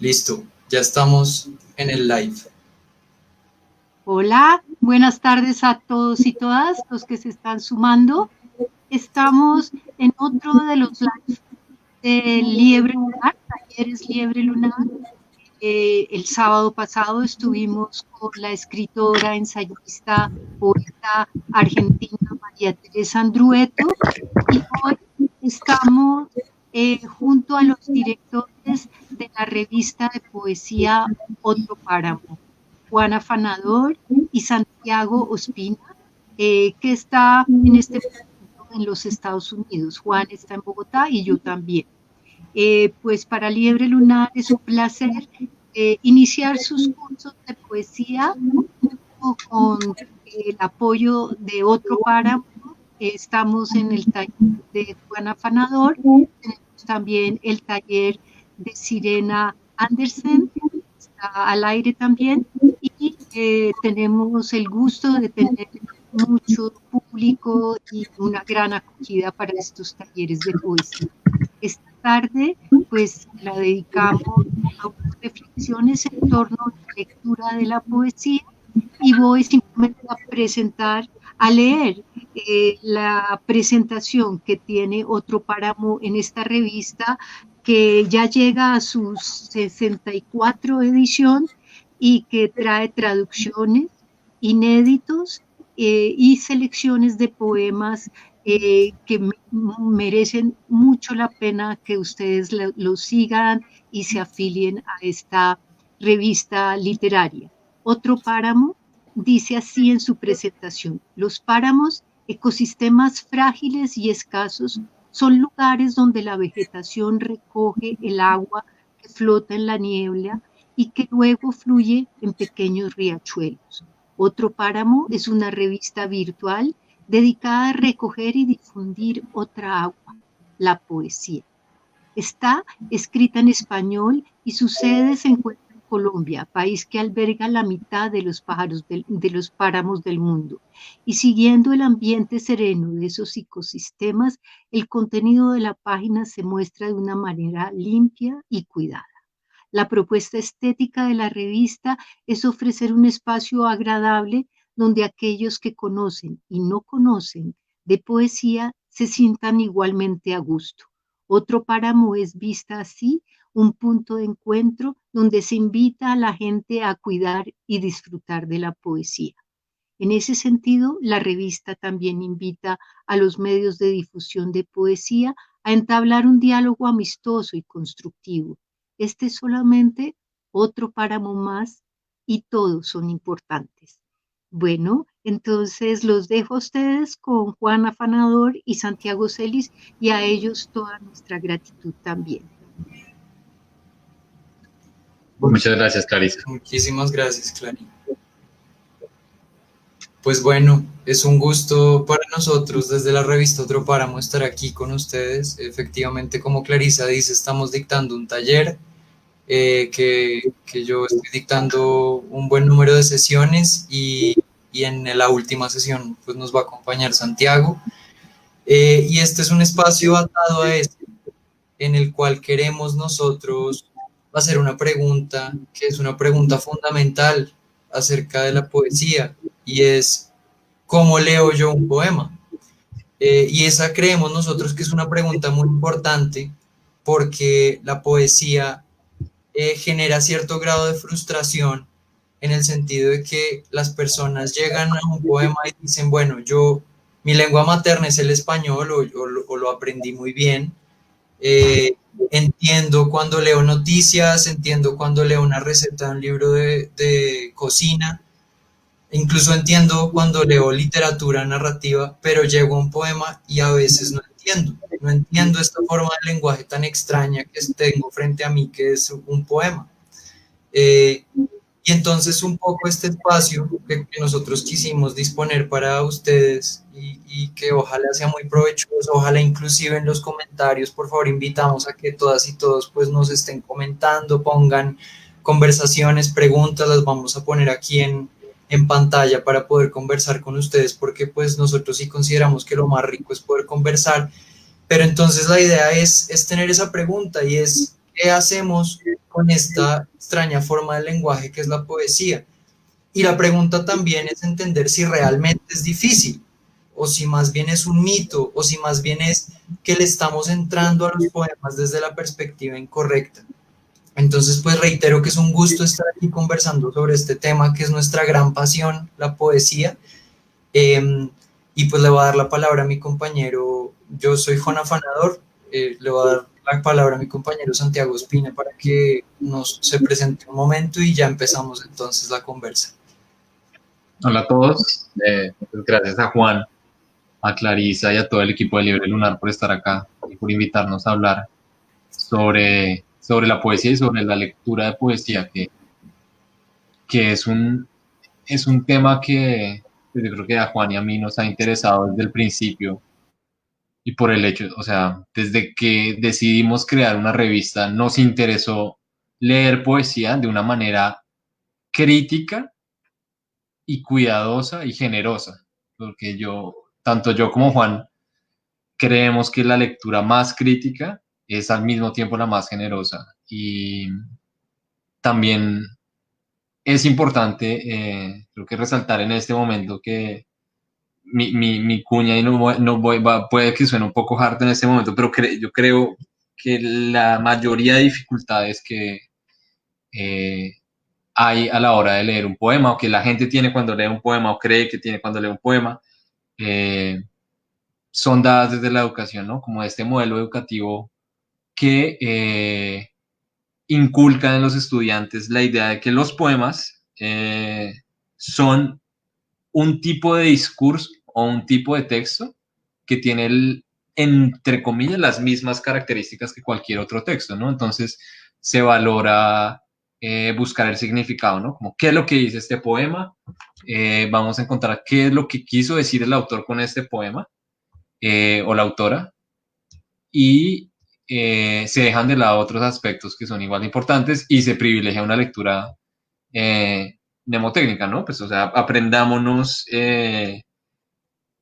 Listo, ya estamos en el live. Hola, buenas tardes a todos y todas los que se están sumando. Estamos en otro de los live de Liebre Lunar, talleres Liebre Lunar. El sábado pasado estuvimos con la escritora, ensayista, poeta argentina María Teresa Andrueto y hoy estamos junto a los directores de la revista de poesía Otro Páramo, Juan Afanador y Santiago Ospina, que está en este momento en los Estados Unidos. Juan está en Bogotá y yo también. Pues para Liebre Lunar es un placer iniciar sus cursos de poesía con el apoyo de Otro Páramo. Estamos en el taller de Juan Afanador, tenemos también el taller de Sirena Andersen, está al aire también, y tenemos el gusto de tener mucho público y una gran acogida para estos talleres de poesía. Esta tarde, pues, la dedicamos a unas reflexiones en torno a la lectura de la poesía y voy simplemente a presentar, a leer la presentación que tiene Otro Páramo en esta revista que ya llega a sus 64 edición y que trae traducciones inéditos y selecciones de poemas que merecen mucho la pena que ustedes lo sigan y se afilien a esta revista literaria. Otro Páramo dice así en su presentación: los páramos, ecosistemas frágiles y escasos, son lugares donde la vegetación recoge el agua que flota en la niebla y que luego fluye en pequeños riachuelos. Otro Páramo es una revista virtual dedicada a recoger y difundir otra agua, la poesía. Está escrita en español y su sede se encuentra en Colombia, país que alberga la mitad de los de los páramos del mundo. Y siguiendo el ambiente sereno de esos ecosistemas, el contenido de la página se muestra de una manera limpia y cuidada. La propuesta estética de la revista es ofrecer un espacio agradable donde aquellos que conocen y no conocen de poesía se sientan igualmente a gusto. Otro Páramo es vista así, un punto de encuentro donde se invita a la gente a cuidar y disfrutar de la poesía. En ese sentido, la revista también invita a los medios de difusión de poesía a entablar un diálogo amistoso y constructivo. Este es solamente otro páramo más y todos son importantes. Bueno, entonces los dejo a ustedes con Juan Afanador y Santiago Celis y a ellos toda nuestra gratitud también. Muchas gracias, Clarisa. Muchísimas gracias, Clary. Pues bueno, es un gusto para nosotros desde la revista Otro Páramo estar aquí con ustedes. Efectivamente, como Clarisa dice, estamos dictando un taller que yo estoy dictando un buen número de sesiones y en la última sesión pues nos va a acompañar Santiago. Y este es un espacio atado a este, en el cual queremos nosotros hacer una pregunta que es una pregunta fundamental acerca de la poesía y es ¿cómo leo yo un poema? Y esa creemos nosotros que es una pregunta muy importante porque la poesía genera cierto grado de frustración en el sentido de que las personas llegan a un poema y dicen, bueno, mi lengua materna es el español o lo aprendí muy bien, entiendo cuando leo noticias, entiendo cuando leo una receta de un libro de cocina, incluso entiendo cuando leo literatura narrativa, pero llego a un poema y a veces no entiendo esta forma de lenguaje tan extraña que tengo frente a mí, que es un poema. Y entonces un poco este espacio que nosotros quisimos disponer para ustedes y que ojalá sea muy provechoso, ojalá inclusive en los comentarios, por favor, invitamos a que todas y todos pues nos estén comentando, pongan conversaciones, preguntas, las vamos a poner aquí en pantalla para poder conversar con ustedes, porque pues nosotros sí consideramos que lo más rico es poder conversar, pero entonces la idea es tener esa pregunta y es, ¿qué hacemos con esta extraña forma de lenguaje que es la poesía. Y la pregunta también es entender si realmente es difícil, o si más bien es un mito, o si más bien es que le estamos entrando a los poemas desde la perspectiva incorrecta. Entonces, pues reitero que es un gusto estar aquí conversando sobre este tema, que es nuestra gran pasión, la poesía. Eh, y pues le voy a dar la palabra a mi compañero, yo soy Juan Afanador, le voy a dar la palabra a mi compañero Santiago Espina para que nos se presente un momento y ya empezamos entonces la conversa. Hola a todos, pues gracias a Juan, a Clarisa y a todo el equipo de Libre Lunar por estar acá y por invitarnos a hablar sobre la poesía y sobre la lectura de poesía, que es un tema que pues, yo creo que a Juan y a mí nos ha interesado desde el principio y por el hecho, o sea, desde que decidimos crear una revista, nos interesó leer poesía de una manera crítica y cuidadosa y generosa, porque tanto yo como Juan, creemos que la lectura más crítica es al mismo tiempo la más generosa. Y también es importante, creo que resaltar en este momento que mi cuña, y puede que suene un poco harto en este momento, pero yo creo que la mayoría de dificultades que eh, hay a la hora de leer un poema, o que la gente tiene cuando lee un poema, o cree que tiene cuando lee un poema, eh, son dadas desde la educación, ¿no? Como este modelo educativo que inculca en los estudiantes la idea de que los poemas son un tipo de discurso o un tipo de texto que tiene, entre comillas, las mismas características que cualquier otro texto, ¿no? Entonces se valora buscar el significado, ¿no? Como qué es lo que dice este poema, vamos a encontrar qué es lo que quiso decir el autor con este poema, o la autora, y se dejan de lado otros aspectos que son igual de importantes y se privilegia una lectura mnemotécnica, ¿no? Pues, o sea, aprendámonos de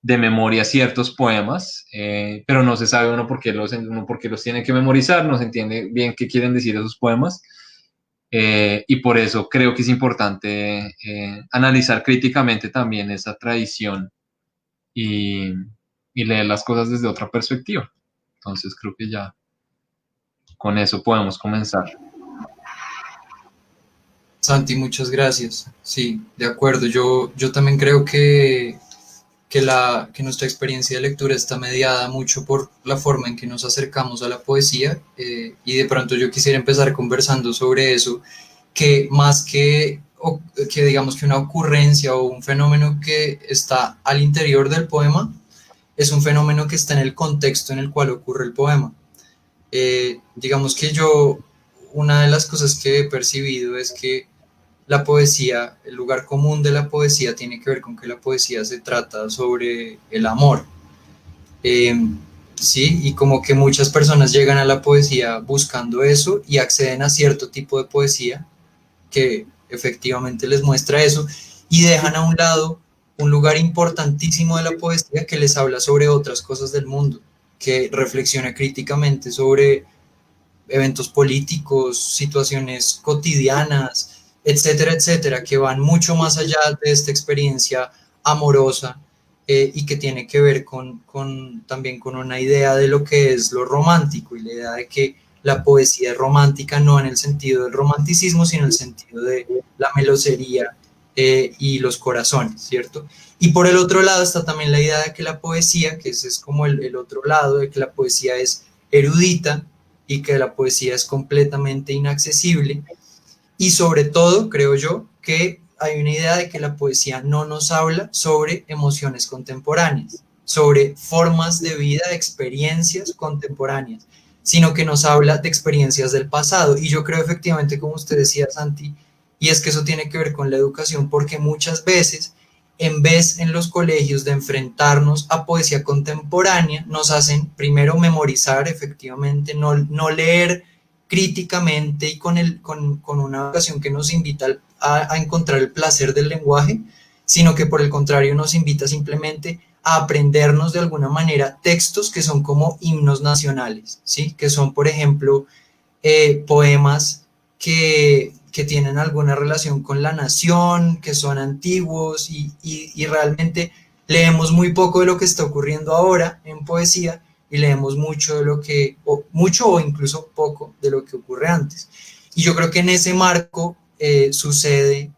memoria ciertos poemas, pero no se sabe uno por qué los tiene que memorizar, no se entiende bien qué quieren decir esos poemas. Y por eso creo que es importante analizar críticamente también esa tradición y, y leer las cosas desde otra perspectiva. Entonces creo que ya con eso podemos comenzar. Santi, muchas gracias. Sí, de acuerdo. Yo también creo que nuestra experiencia de lectura está mediada mucho por la forma en que nos acercamos a la poesía, y de pronto yo quisiera empezar conversando sobre eso, que más que digamos que una ocurrencia o un fenómeno que está al interior del poema, es un fenómeno que está en el contexto en el cual ocurre el poema. Digamos que una de las cosas que he percibido es que la poesía, el lugar común de la poesía tiene que ver con que la poesía se trata sobre el amor. Eh, sí, y como que muchas personas llegan a la poesía buscando eso y acceden a cierto tipo de poesía que efectivamente les muestra eso y dejan a un lado un lugar importantísimo de la poesía que les habla sobre otras cosas del mundo, que reflexiona críticamente sobre eventos políticos, situaciones cotidianas, etcétera, etcétera, que van mucho más allá de esta experiencia amorosa, y que tiene que ver también con una idea de lo que es lo romántico y la idea de que la poesía es romántica no en el sentido del romanticismo, sino en el sentido de la melosería, y los corazones, ¿cierto? Y por el otro lado está también la idea de que la poesía, que ese es como el otro lado, de que la poesía es erudita y que la poesía es completamente inaccesible. Y sobre todo, creo yo, que hay una idea de que la poesía no nos habla sobre emociones contemporáneas, sobre formas de vida, de experiencias contemporáneas, sino que nos habla de experiencias del pasado. Y yo creo efectivamente, como usted decía, Santi, y es que eso tiene que ver con la educación, porque muchas veces, en vez en los colegios de enfrentarnos a poesía contemporánea, nos hacen primero memorizar, efectivamente, no leer críticamente y con una educación que nos invita a encontrar el placer del lenguaje, sino que por el contrario nos invita simplemente a aprendernos de alguna manera textos que son como himnos nacionales, ¿sí? Que son, por ejemplo, poemas que tienen alguna relación con la nación, que son antiguos y realmente leemos muy poco de lo que está ocurriendo ahora en poesía y leemos mucho de lo que, o mucho o incluso poco de lo que ocurre antes. Y yo creo que en ese marco sucede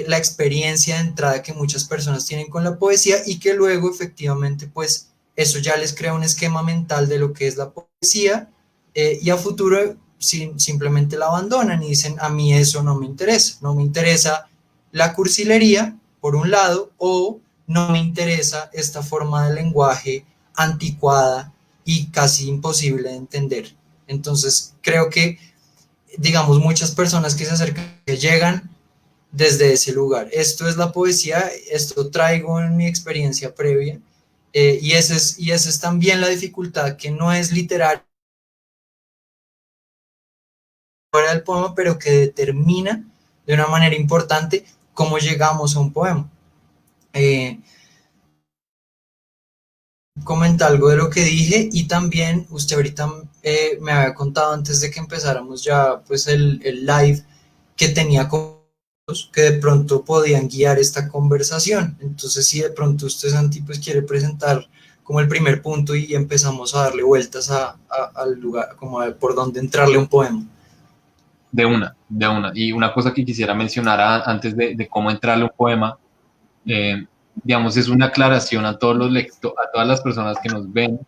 la experiencia de entrada que muchas personas tienen con la poesía y que luego efectivamente pues eso ya les crea un esquema mental de lo que es la poesía y a futuro simplemente la abandonan y dicen a mí eso no me interesa, no me interesa la cursilería por un lado o no me interesa esta forma de lenguaje anticuada y casi imposible de entender. Entonces creo que digamos muchas personas que se acercan, que llegan desde ese lugar. Esto es la poesía, esto traigo en mi experiencia previa, y esa es también la dificultad, que no es literaria del poema, pero que determina de una manera importante cómo llegamos a un poema. Eh, Comenta algo de lo que dije y también usted ahorita me había contado antes de que empezáramos ya pues el live que tenía con que de pronto podían guiar esta conversación. Entonces, si de pronto usted, Santi, pues quiere presentar como el primer punto y empezamos a darle vueltas al lugar, como a por dónde entrarle un poema. De una, de una. Y una cosa que quisiera mencionar antes de cómo entrarle un poema, digamos, es una aclaración a todos a todas las personas que nos ven,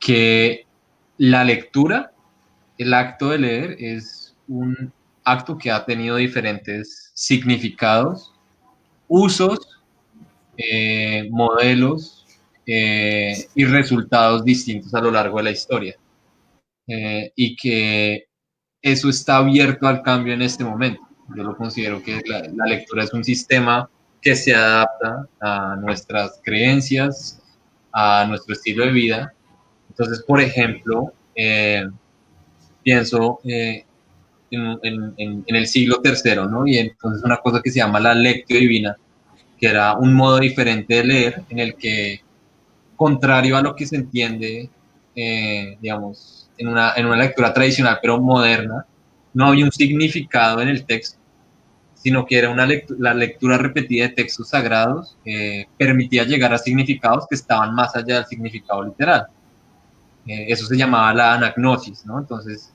que la lectura, el acto de leer, es un acto que ha tenido diferentes significados, usos, modelos y resultados distintos a lo largo de la historia. Y que eso está abierto al cambio en este momento. Yo lo considero que la lectura es un sistema que se adapta a nuestras creencias, a nuestro estilo de vida. Entonces, por ejemplo, pienso en el siglo III, ¿no? Y entonces una cosa que se llama la lectio divina, que era un modo diferente de leer en el que, contrario a lo que se entiende, digamos, en una lectura tradicional pero moderna, no había un significado en el texto, sino que era la lectura repetida de textos sagrados, permitía llegar a significados que estaban más allá del significado literal. Eso se llamaba la anagnosis, ¿no? Entonces,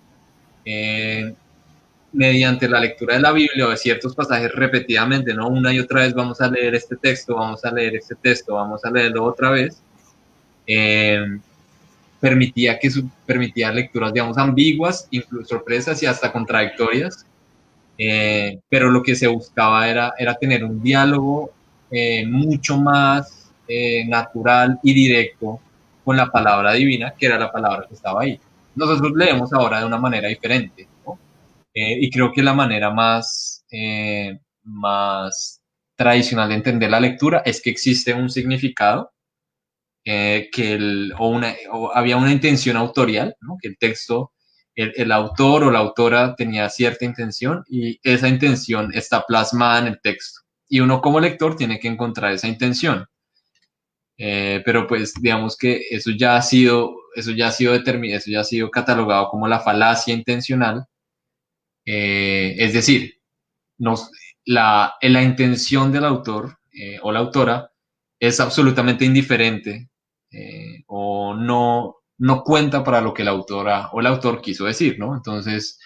mediante la lectura de la Biblia o de ciertos pasajes repetidamente, ¿no? Una y otra vez vamos a leer este texto, vamos a leer este texto, vamos a leerlo otra vez, permitía lecturas, digamos, ambiguas, incluso sorpresas y hasta contradictorias, pero lo que se buscaba era tener un diálogo mucho más natural y directo con la palabra divina, que era la palabra que estaba ahí. Nosotros leemos ahora de una manera diferente, ¿no? Y creo que la manera más tradicional de entender la lectura es que existe un significado, o había una intención autorial, ¿no? Que el texto, el autor o la autora tenía cierta intención y esa intención está plasmada en el texto. Y uno como lector tiene que encontrar esa intención. Pero pues digamos que eso ya ha sido catalogado como la falacia intencional. Es decir, la intención del autor o la autora es absolutamente indiferente, o no cuenta para lo que la autora o el autor quiso decir, ¿no? Entonces,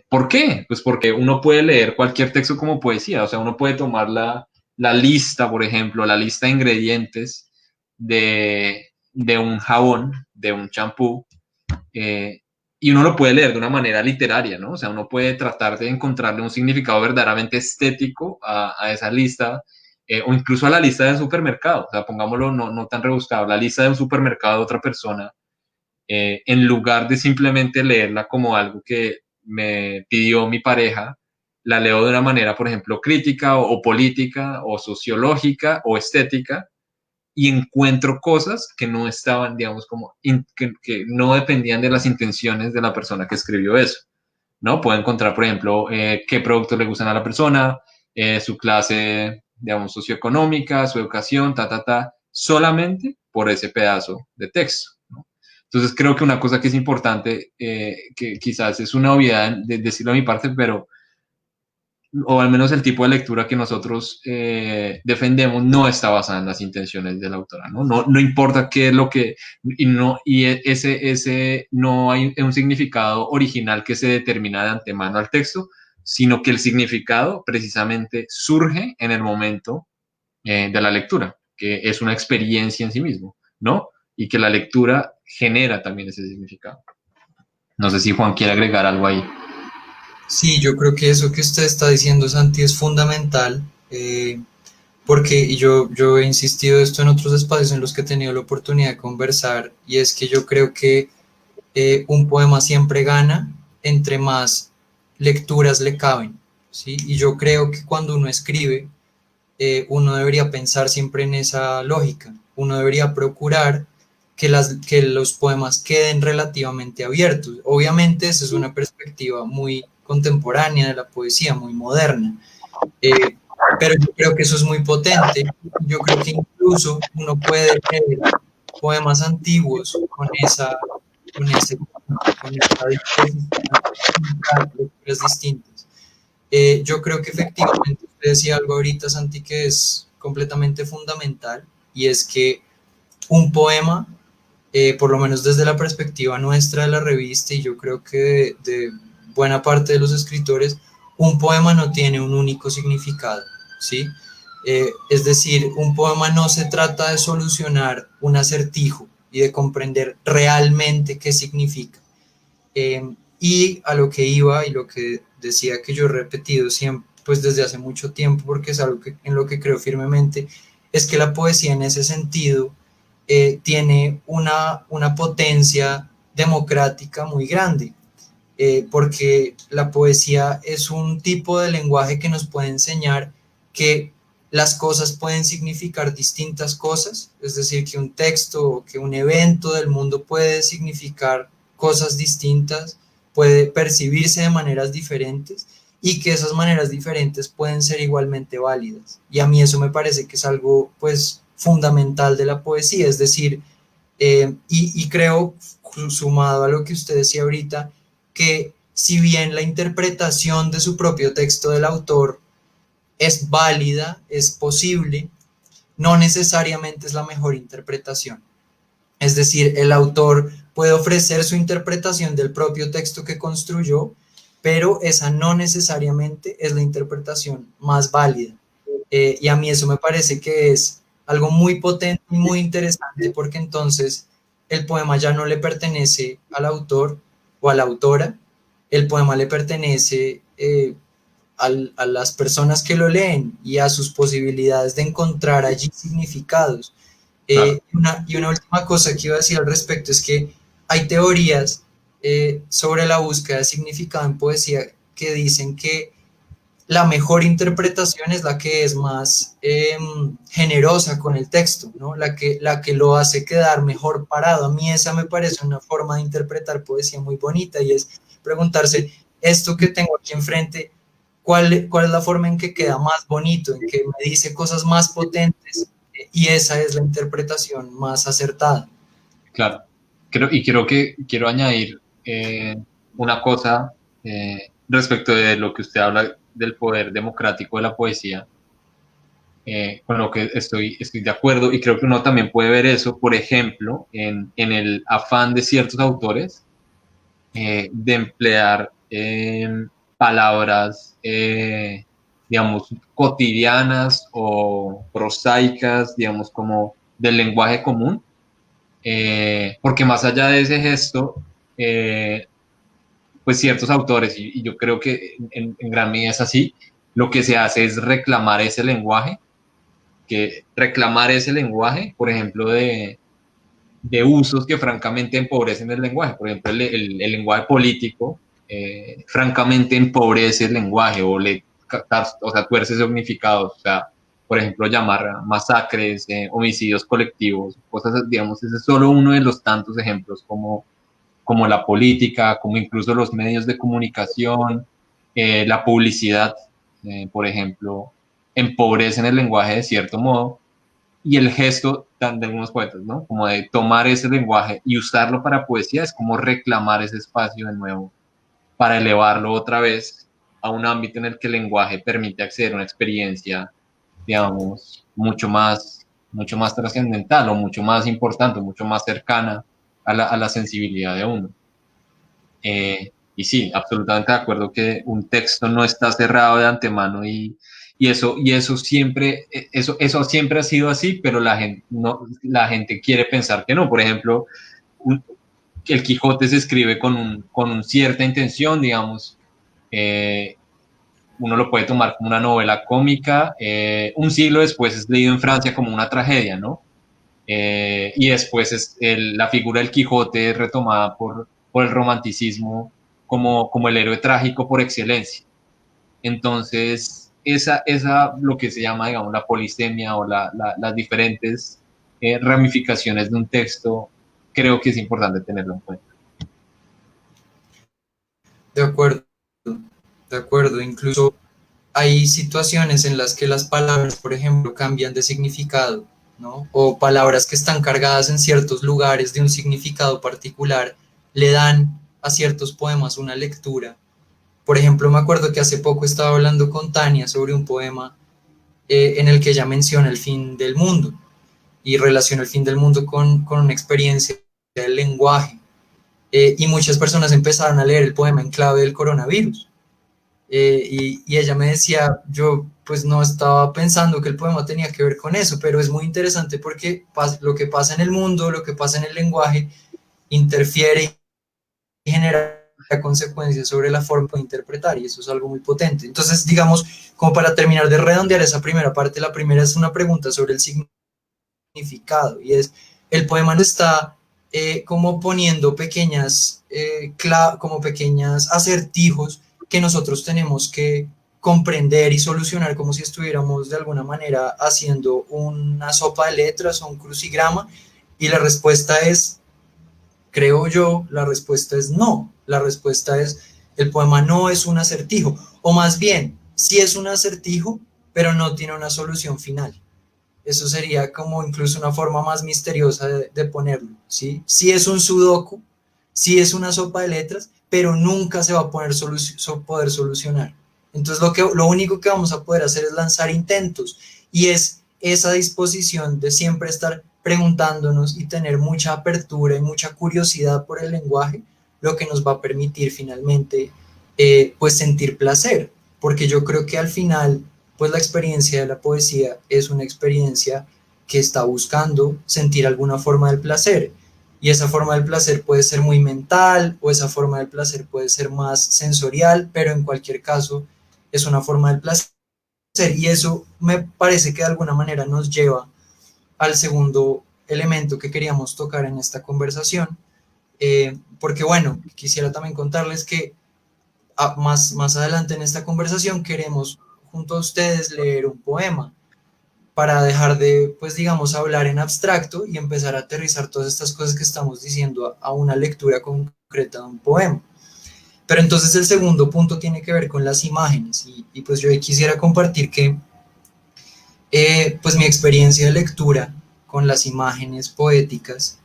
¿por qué? Pues porque uno puede leer cualquier texto como poesía, o sea, uno puede tomar la lista, por ejemplo, la lista de ingredientes de un jabón, de un champú, y uno lo puede leer de una manera literaria, ¿no? O sea, uno puede tratar de encontrarle un significado verdaderamente estético a esa lista, o incluso a la lista de un supermercado, o sea, pongámoslo no tan rebuscado, la lista de un supermercado de otra persona, en lugar de simplemente leerla como algo que me pidió mi pareja, la leo de una manera, por ejemplo, crítica o política o sociológica o estética, y encuentro cosas que no estaban, digamos, que no dependían de las intenciones de la persona que escribió eso, ¿no? Puedo encontrar, por ejemplo, qué productos le gustan a la persona, su clase, digamos, socioeconómica, su educación, solamente por ese pedazo de texto, ¿no? Entonces creo que una cosa que es importante, que quizás es una obviedad de decirlo a mi parte, pero o al menos el tipo de lectura que nosotros defendemos no está basada en las intenciones de la autora, ¿no? No importa qué es lo que, ese no hay un significado original que se determina de antemano al texto, sino que el significado precisamente surge en el momento de la lectura, que es una experiencia en sí mismo, ¿no? Y que la lectura genera también ese significado. No sé si Juan quiere agregar algo ahí. Sí, yo creo que eso que usted está diciendo, Santi, es fundamental, porque y yo he insistido esto en otros espacios en los que he tenido la oportunidad de conversar, y es que yo creo que un poema siempre gana entre más lecturas le caben, ¿sí? Y yo creo que cuando uno escribe, uno debería pensar siempre en esa lógica, uno debería procurar que los poemas queden relativamente abiertos. Obviamente esa es una perspectiva muy contemporánea de la poesía, muy moderna, eh, pero yo creo que eso es muy potente. Yo creo que incluso uno puede leer poemas antiguos con ese, con esa disposición a encontrar lecturas distintas. Yo creo que efectivamente usted decía algo ahorita, Santi, que es completamente fundamental, y es que un poema, por lo menos desde la perspectiva nuestra de la revista, y yo creo que de buena parte de los escritores, un poema no tiene un único significado, ¿sí? Es decir, un poema no se trata de solucionar un acertijo y de comprender realmente qué significa. Y a lo que iba y lo que decía que yo he repetido siempre, pues desde hace mucho tiempo, porque es algo que, en lo que creo firmemente, es que la poesía en ese sentido tiene una potencia democrática muy grande, porque la poesía es un tipo de lenguaje que nos puede enseñar que las cosas pueden significar distintas cosas, es decir, que un texto o que un evento del mundo puede significar cosas distintas, puede percibirse de maneras diferentes y que esas maneras diferentes pueden ser igualmente válidas. Y a mí eso me parece que es algo pues fundamental de la poesía, es decir, y creo, sumado a lo que usted decía ahorita, que si bien la interpretación de su propio texto del autor es válida, es posible, no necesariamente es la mejor interpretación. Es decir, el autor puede ofrecer su interpretación del propio texto que construyó, pero esa no necesariamente es la interpretación más válida. Y a mí eso me parece que es algo muy potente y muy interesante, porque entonces el poema ya no le pertenece al autor o a la autora, el poema le pertenece a las personas que lo leen y a sus posibilidades de encontrar allí significados. Claro. Una última cosa que iba a decir al respecto es que hay teorías sobre la búsqueda de significado en poesía que dicen que la mejor interpretación es la que es más generosa con el texto, ¿no? La que lo hace quedar mejor parado. A mí esa me parece una forma de interpretar poesía muy bonita, y es preguntarse, esto que tengo aquí enfrente, ¿cuál es la forma en que queda más bonito, en que me dice cosas más potentes? Y esa es la interpretación más acertada. Claro. Quiero añadir una cosa respecto de lo que usted habla del poder democrático de la poesía, con lo que estoy de acuerdo, y creo que uno también puede ver eso, por ejemplo, en el afán de ciertos autores de emplear palabras, digamos, cotidianas o prosaicas, digamos, como del lenguaje común, porque más allá de ese gesto, pues ciertos autores, y yo creo que en gran medida es así, lo que se hace es reclamar ese lenguaje, por ejemplo, de usos que francamente empobrecen el lenguaje. Por ejemplo, el lenguaje político francamente empobrece el lenguaje o sea, tuerce significados. O sea, por ejemplo, llamar masacres, homicidios colectivos, cosas, digamos, ese es solo uno de los tantos ejemplos como la política, como incluso los medios de comunicación, la publicidad, por ejemplo, empobrecen el lenguaje de cierto modo, y el gesto de algunos poetas, ¿no? Como de tomar ese lenguaje y usarlo para poesía, es como reclamar ese espacio de nuevo, para elevarlo otra vez a un ámbito en el que el lenguaje permite acceder a una experiencia, digamos, mucho más trascendental o mucho más importante, mucho más cercana a la sensibilidad de uno. Y sí, absolutamente de acuerdo que un texto no está cerrado de antemano y eso siempre, eso siempre ha sido así, pero la gente, no, la gente quiere pensar que no. Por ejemplo, que el Quijote se escribe con un cierta intención, digamos, eh, uno lo puede tomar como una novela cómica, un siglo después es leído en Francia como una tragedia, ¿no? Y después es la figura del Quijote es retomada por el romanticismo como el héroe trágico por excelencia. Entonces, lo que se llama, digamos, la polisemia o las diferentes ramificaciones de un texto, creo que es importante tenerlo en cuenta. De acuerdo, de acuerdo. Incluso hay situaciones en las que las palabras, por ejemplo, cambian de significado, ¿no? O palabras que están cargadas en ciertos lugares de un significado particular le dan a ciertos poemas una lectura. Por ejemplo, me acuerdo que hace poco estaba hablando con Tania sobre un poema en el que ella menciona el fin del mundo y relaciona el fin del mundo con una experiencia del lenguaje. Y muchas personas empezaron a leer el poema en clave del coronavirus. Y ella me decía, yo pues no estaba pensando que el poema tenía que ver con eso, pero es muy interesante porque lo que pasa en el mundo, lo que pasa en el lenguaje, interfiere y genera consecuencias sobre la forma de interpretar, y eso es algo muy potente. Entonces, digamos, como para terminar de redondear esa primera parte, la primera es una pregunta sobre el significado, y es, el poema no está como poniendo como pequeñas acertijos que nosotros tenemos que comprender y solucionar como si estuviéramos de alguna manera haciendo una sopa de letras o un crucigrama, y la respuesta es, creo yo, la respuesta es no. La respuesta es, el poema no es un acertijo, o más bien, sí es un acertijo, pero no tiene una solución final. Eso sería como incluso una forma más misteriosa de ponerlo, ¿sí? Sí es un sudoku, sí es una sopa de letras, pero nunca se va a poder solucionar. Entonces lo único que vamos a poder hacer es lanzar intentos, y es esa disposición de siempre estar preguntándonos y tener mucha apertura y mucha curiosidad por el lenguaje lo que nos va a permitir finalmente pues sentir placer, porque yo creo que al final pues la experiencia de la poesía es una experiencia que está buscando sentir alguna forma del placer, y esa forma del placer puede ser muy mental o esa forma del placer puede ser más sensorial, pero en cualquier caso es una forma del placer, y eso me parece que de alguna manera nos lleva al segundo elemento que queríamos tocar en esta conversación, porque bueno, quisiera también contarles que más adelante en esta conversación queremos junto a ustedes leer un poema para dejar de, pues digamos, hablar en abstracto y empezar a aterrizar todas estas cosas que estamos diciendo a una lectura concreta de un poema. Pero entonces el segundo punto tiene que ver con las imágenes, y pues yo quisiera compartir que pues mi experiencia de lectura con las imágenes poéticas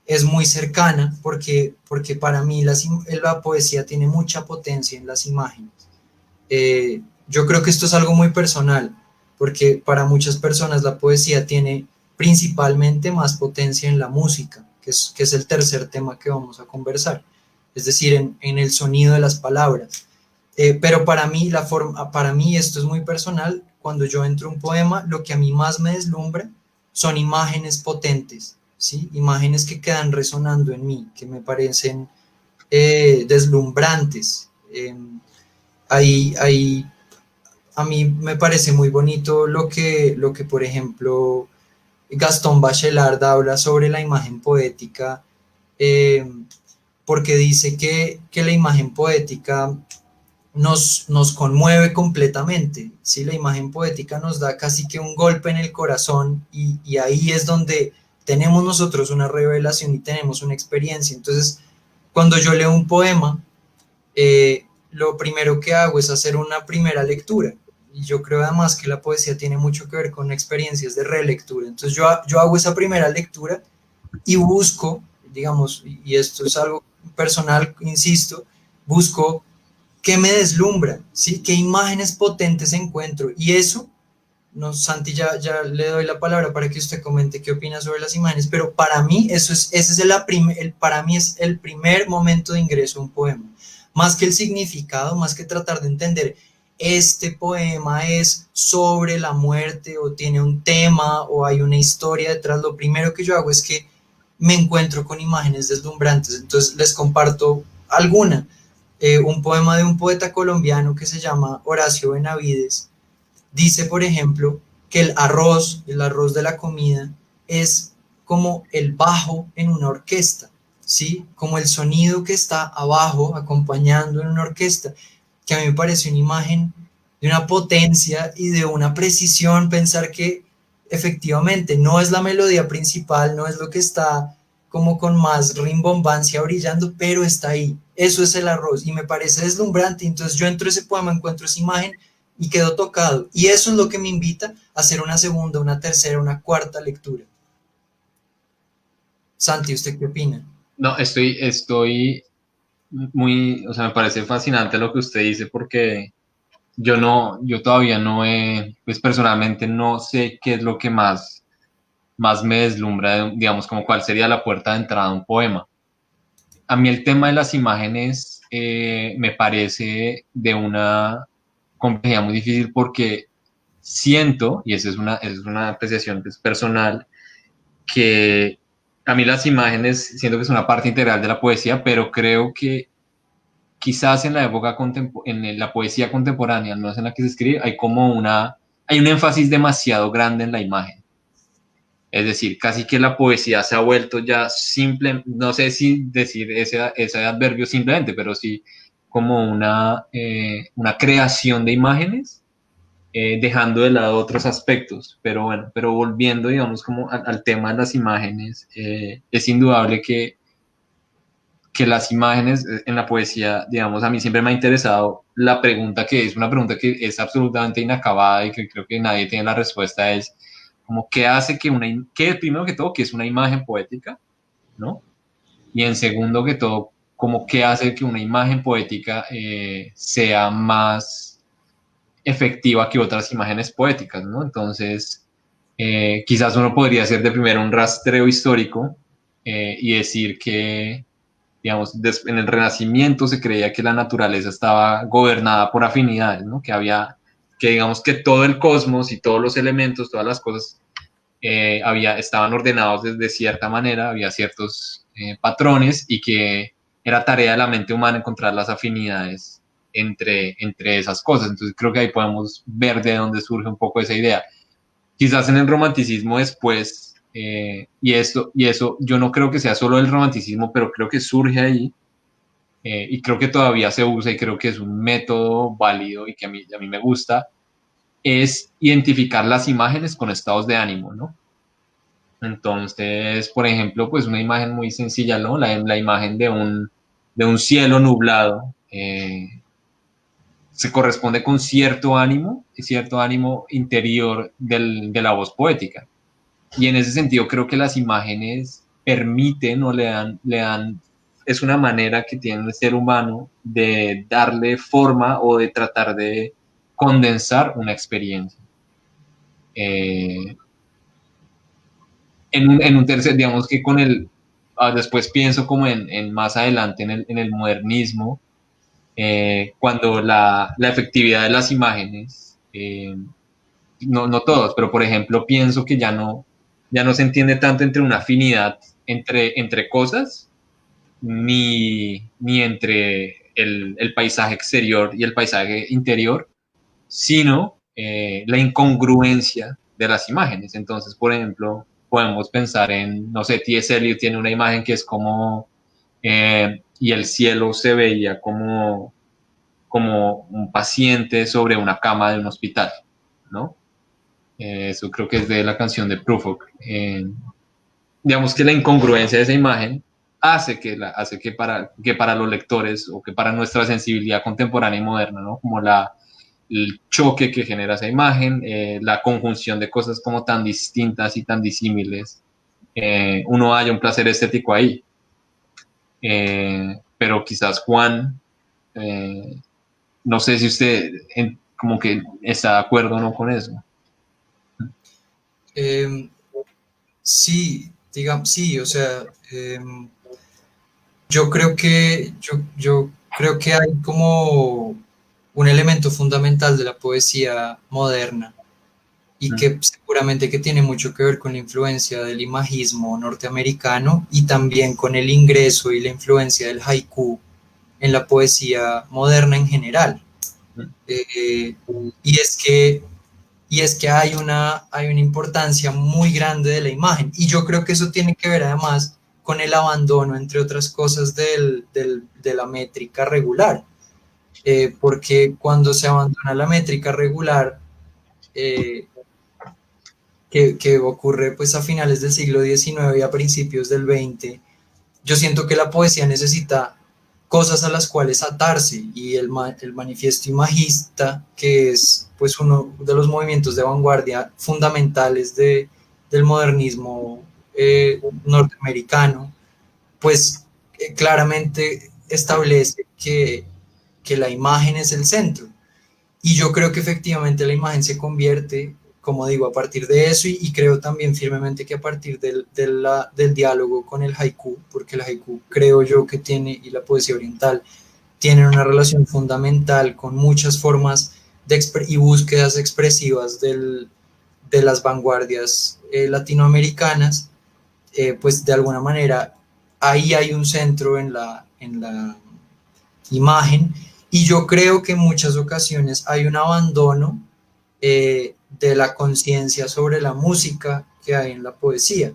es muy cercana, porque para mí la poesía tiene mucha potencia en las imágenes. Yo creo que esto es algo muy personal, porque para muchas personas la poesía tiene principalmente más potencia en la música, que es el tercer tema que vamos a conversar, es decir, en el sonido de las palabras. Pero para mí esto es muy personal. Cuando yo entro a un poema, lo que a mí más me deslumbra son imágenes potentes, ¿sí? Imágenes que quedan resonando en mí, que me parecen deslumbrantes. Ahí a mí me parece muy bonito lo que por ejemplo, Gastón Bachelard habla sobre la imagen poética, eh, porque dice que la imagen poética nos conmueve completamente, ¿sí? La imagen poética nos da casi que un golpe en el corazón, y ahí es donde tenemos nosotros una revelación y tenemos una experiencia. Entonces, cuando yo leo un poema, lo primero que hago es hacer una primera lectura. y yo creo además que la poesía tiene mucho que ver con experiencias de relectura. Entonces yo hago esa primera lectura y busco, digamos, y esto es algo personal, insisto, busco qué me deslumbra, ¿sí? Qué imágenes potentes encuentro. Y eso, no, Santi, ya le doy la palabra para que usted comente qué opina sobre las imágenes, pero para mí ese es para mí es el primer momento de ingreso a un poema. Más que el significado, más que tratar de entender, este poema es sobre la muerte o tiene un tema o hay una historia detrás, lo primero que yo hago es que me encuentro con imágenes deslumbrantes. Entonces les comparto alguna. Un poema de un poeta colombiano que se llama Horacio Benavides. Dice, por ejemplo, que el arroz de la comida, es como el bajo en una orquesta, ¿sí? Como el sonido que está abajo acompañando en una orquesta, que a mí me parece una imagen de una potencia y de una precisión, pensar que efectivamente no es la melodía principal, no es lo que está como con más rimbombancia brillando, pero está ahí. Eso es el arroz y me parece deslumbrante. Entonces yo entro a ese poema, encuentro esa imagen y quedo tocado. Y eso es lo que me invita a hacer una segunda, una tercera, una cuarta lectura. Santi, ¿usted qué opina? No, estoy muy, o sea, me parece fascinante lo que usted dice porque yo todavía no pues personalmente no sé qué es lo que más me deslumbra, digamos, como cuál sería la puerta de entrada a un poema. A mí el tema de las imágenes me parece de una complejidad muy difícil porque siento, y esa es una apreciación pues, personal, que a mí las imágenes siento que es una parte integral de la poesía, pero creo que quizás en la época en la poesía contemporánea, no es en la que se escribe, hay un énfasis demasiado grande en la imagen. Es decir, casi que la poesía se ha vuelto ya simple, no sé si decir ese adverbio simplemente, pero sí como una creación de imágenes, dejando de lado otros aspectos. Pero bueno, pero volviendo, digamos, como al tema de las imágenes, es indudable que las imágenes en la poesía, digamos, a mí siempre me ha interesado la pregunta que es una pregunta que es absolutamente inacabada y que creo que nadie tiene la respuesta, es como qué hace que primero que todo, que es una imagen poética, ¿no? Y en segundo que todo, como qué hace que una imagen poética sea más efectiva que otras imágenes poéticas, ¿no? Entonces, quizás uno podría hacer de primero un rastreo histórico y decir que digamos, en el Renacimiento se creía que la naturaleza estaba gobernada por afinidades, ¿no? Que digamos que todo el cosmos y todos los elementos, todas las cosas estaban ordenados de cierta manera, había ciertos patrones y que era tarea de la mente humana encontrar las afinidades entre esas cosas. Entonces creo que ahí podemos ver de dónde surge un poco esa idea. Quizás en el romanticismo después, y eso yo no creo que sea solo el romanticismo, pero creo que surge ahí, y creo que todavía se usa y creo que es un método válido y que a mí me gusta, es identificar las imágenes con estados de ánimo, ¿no? Entonces, por ejemplo, pues una imagen muy sencilla, ¿no? La imagen de un cielo nublado, se corresponde con cierto ánimo interior de la voz poética. Y en ese sentido creo que las imágenes permiten o es una manera que tiene el ser humano de darle forma o de tratar de condensar una experiencia. En un tercer, digamos que después pienso como en más adelante en el modernismo, cuando la efectividad de las imágenes, no todos, pero por ejemplo pienso que ya no se entiende tanto entre una afinidad entre cosas, ni entre el paisaje exterior y el paisaje interior, sino la incongruencia de las imágenes. Entonces, por ejemplo, podemos pensar no sé, T.S. Eliot tiene una imagen que es como, y el cielo se veía como un paciente sobre una cama de un hospital, ¿no? Eso creo que es de la canción de Prufrock. Digamos que la incongruencia de esa imagen hace que para los lectores o que para nuestra sensibilidad contemporánea y moderna, ¿no? Como el choque que genera esa imagen, la conjunción de cosas como tan distintas y tan disímiles, uno haya un placer estético ahí. Pero quizás Juan, eh, no sé si usted como que está de acuerdo o no con eso. Em, sí, digamos, sí, o sea, yo creo que hay como un elemento fundamental de la poesía moderna y Mm, que seguramente que tiene mucho que ver con la influencia del imajismo norteamericano y también con el ingreso y la influencia del haiku en la poesía moderna en general. mm, Eh, y es que hay una importancia muy grande de la imagen. Y yo creo que eso tiene que ver además con el abandono, entre otras cosas, de la métrica regular. Porque cuando se abandona la métrica regular, eh, que ocurre pues a finales del siglo XIX y a principios del XX, yo siento que la poesía necesita cosas a las cuales atarse y el manifiesto imagista, que es pues uno de los movimientos de vanguardia fundamentales del modernismo norteamericano, pues claramente establece que la imagen es el centro. Y yo creo que efectivamente la imagen se convierte, como digo, a partir de eso y creo también firmemente que a partir del diálogo con el haiku, porque el haiku creo yo que tiene, y la poesía oriental, tienen una relación fundamental con muchas formas y búsquedas expresivas de las vanguardias latinoamericanas, pues de alguna manera ahí hay un centro en la imagen y yo creo que en muchas ocasiones hay un abandono de la conciencia sobre la música que hay en la poesía.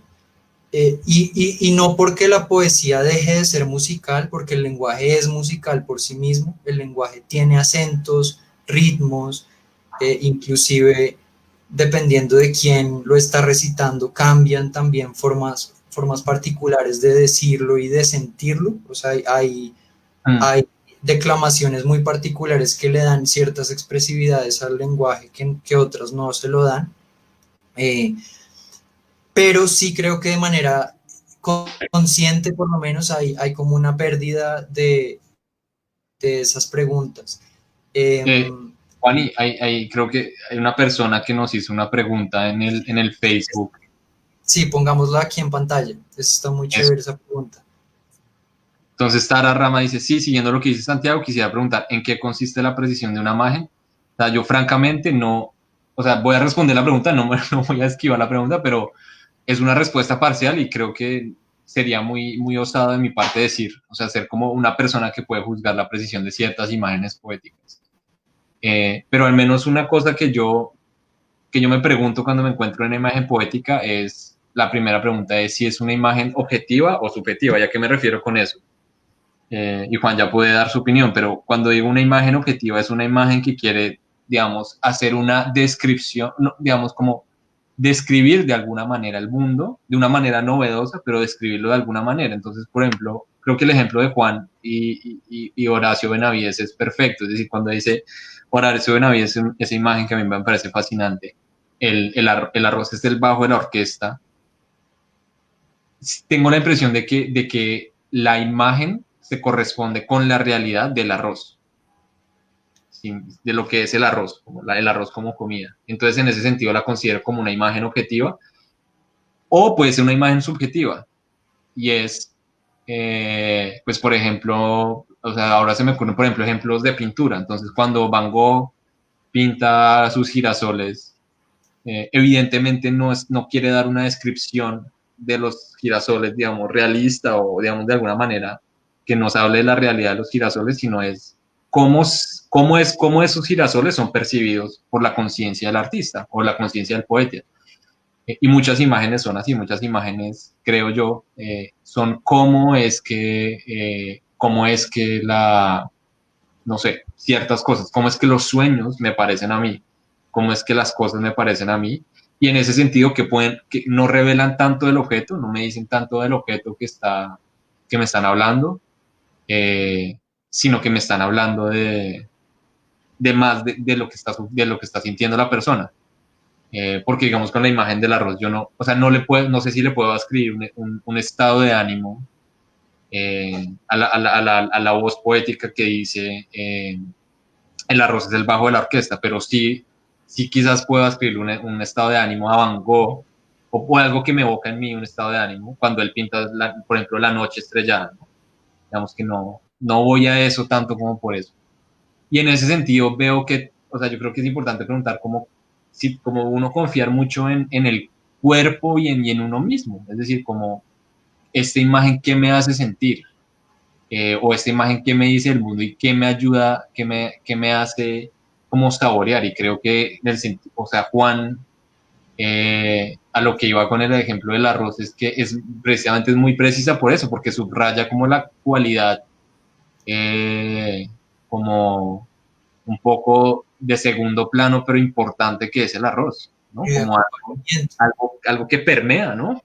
Y no porque la poesía deje de ser musical, porque el lenguaje es musical por sí mismo, el lenguaje tiene acentos, ritmos, inclusive dependiendo de quién lo está recitando, cambian también formas particulares de decirlo y de sentirlo. O sea, mm. hay declamaciones muy particulares que le dan ciertas expresividades al lenguaje que otras no se lo dan. Eh, pero sí creo que de manera consciente por lo menos hay como una pérdida de esas preguntas. Eh, Eh, Juan, y creo que hay una persona que nos hizo una pregunta en el Facebook. sí, pongámosla aquí en pantalla. Está muy Eso. chévere esa pregunta. Entonces Tara Rama dice, sí, siguiendo lo que dice Santiago, quisiera preguntar, ¿en qué consiste la precisión de una imagen? O sea, yo francamente no, o sea, voy a responder la pregunta, no voy a esquivar la pregunta, pero es una respuesta parcial y creo que sería muy osado de mi parte decir, o sea, ser como una persona que puede juzgar la precisión de ciertas imágenes poéticas. Pero al menos una cosa que yo me pregunto cuando me encuentro en una imagen poética es, la primera pregunta es si es una imagen objetiva o subjetiva, ¿ya qué me refiero con eso? Y Juan ya puede dar su opinión, pero cuando digo una imagen objetiva es una imagen que quiere, digamos, hacer una descripción, no, digamos, como describir de alguna manera el mundo, de una manera novedosa, pero describirlo de alguna manera. Entonces, por ejemplo, creo que el ejemplo de Juan y Horacio Benavides es perfecto, es decir, cuando dice Horacio Benavides, esa imagen que a mí me parece fascinante, el arroz es el bajo de la orquesta, tengo la impresión de que la imagen se corresponde con la realidad del arroz, ¿sí? De lo que es el arroz, el arroz como comida. Entonces, en ese sentido, la considero como una imagen objetiva o puede ser una imagen subjetiva. Y es, pues, por ejemplo, o sea, ahora se me ocurren, por ejemplo, ejemplos de pintura. Entonces, cuando Van Gogh pinta sus girasoles, evidentemente no quiere dar una descripción de los girasoles, digamos, realista o, digamos, de alguna manera que nos hable de la realidad de los girasoles, sino es cómo esos girasoles son percibidos por la conciencia del artista o la conciencia del poeta. Y muchas imágenes son así, muchas imágenes, creo yo, son cómo es que no sé, ciertas cosas, cómo es que los sueños me parecen a mí, cómo es que las cosas me parecen a mí, y en ese sentido que no revelan tanto del objeto, no me dicen tanto del objeto que me están hablando, sino que me están hablando de más de lo que está sintiendo la persona. Porque digamos con la imagen del arroz, yo no, o sea, no sé si le puedo escribir un estado de ánimo a la voz poética que dice el arroz es el bajo de la orquesta, pero sí quizás puedo escribir un estado de ánimo a Van Gogh o algo que me evoca en mí un estado de ánimo cuando él pinta, por ejemplo, la noche estrellada, ¿no? Digamos que no voy a eso tanto como por eso. Y en ese sentido veo que, o sea, yo creo que es importante preguntar como uno confiar mucho en el cuerpo y en uno mismo, es decir, como esta imagen qué me hace sentir, o esta imagen qué me dice el mundo y qué me ayuda, qué me hace como saborear. Y creo que, o sea, Juan, a lo que iba con el ejemplo del arroz, es que precisamente es muy precisa por eso, porque subraya como la cualidad, como un poco de segundo plano, pero importante que es el arroz, ¿no? Como algo que permea, ¿no?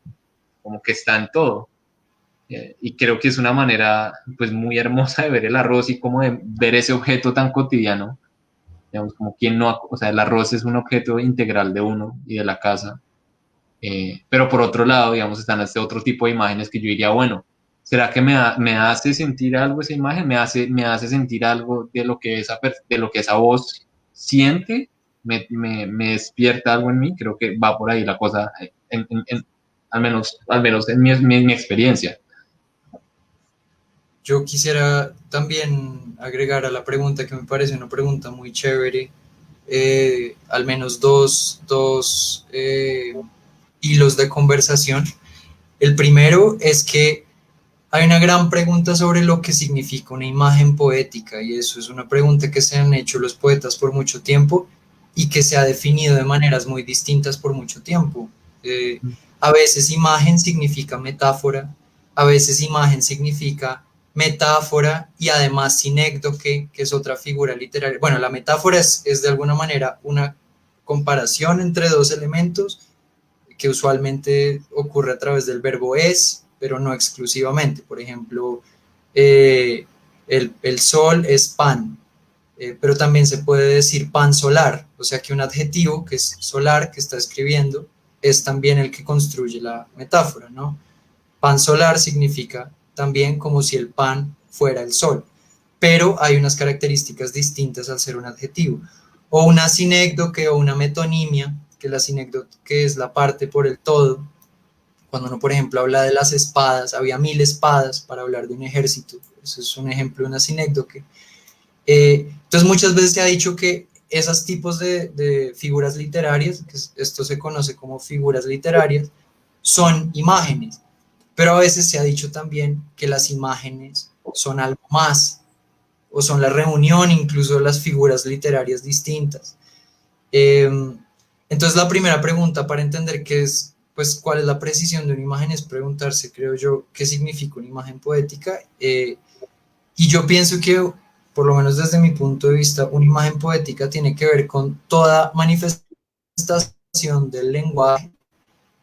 Como que está en todo. Y creo que es una manera, pues, muy hermosa de ver el arroz y como de ver ese objeto tan cotidiano. Digamos, como quien no, o sea, el arroz es un objeto integral de uno y de la casa. Pero por otro lado, digamos, están este otro tipo de imágenes que yo diría, bueno, ¿será que me hace sentir algo esa imagen? ¿Me hace sentir algo de lo que esa voz siente? ¿Me despierta algo en mí? Creo que va por ahí la cosa, al menos en mi experiencia. Yo quisiera también agregar a la pregunta, que me parece una pregunta muy chévere, al menos dos hilos de conversación. El primero es que hay una gran pregunta sobre lo que significa una imagen poética, y eso es una pregunta que se han hecho los poetas por mucho tiempo y que se ha definido de maneras muy distintas por mucho tiempo. A veces imagen significa metáfora, a veces imagen significa metáfora y además sinécdoque, que es otra figura literaria. Bueno, la metáfora es de alguna manera una comparación entre dos elementos que usualmente ocurre a través del verbo es, pero no exclusivamente. Por ejemplo, el sol es pan, pero también se puede decir pan solar, o sea que un adjetivo que es solar, que está escribiendo, es también el que construye la metáfora, ¿no? Pan solar significa también como si el pan fuera el sol, pero hay unas características distintas al ser un adjetivo. O una sinécdoque o una metonimia, que la sinécdoque es la parte por el todo. Cuando uno, por ejemplo, habla de las espadas, había 1000 espadas para hablar de un ejército. Eso es un ejemplo de una sinécdoque. Entonces, muchas veces se ha dicho que esos tipos de figuras literarias, que esto se conoce como figuras literarias, son imágenes. Pero a veces se ha dicho también que las imágenes son algo más, o son la reunión incluso de las figuras literarias distintas. Entonces la primera pregunta para entender qué es, pues, cuál es la precisión de una imagen es preguntarse, creo yo, qué significa una imagen poética. Y yo pienso que, por lo menos desde mi punto de vista, una imagen poética tiene que ver con toda manifestación del lenguaje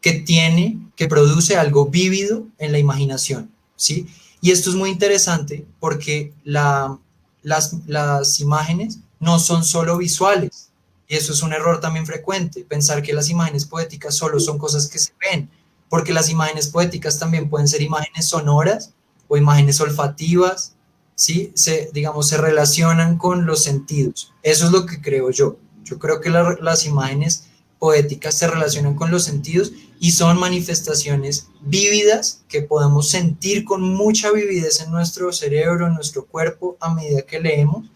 que produce algo vívido en la imaginación, ¿sí? Y esto es muy interesante porque las imágenes no son solo visuales, y eso es un error también frecuente, pensar que las imágenes poéticas solo son cosas que se ven, porque las imágenes poéticas también pueden ser imágenes sonoras o imágenes olfativas, ¿sí? Digamos, se relacionan con los sentidos. Eso es lo que creo yo. Yo creo que las imágenes poéticas se relacionan con los sentidos y son manifestaciones vívidas que podemos sentir con mucha vividez en nuestro cerebro, en nuestro cuerpo, a medida que leemos.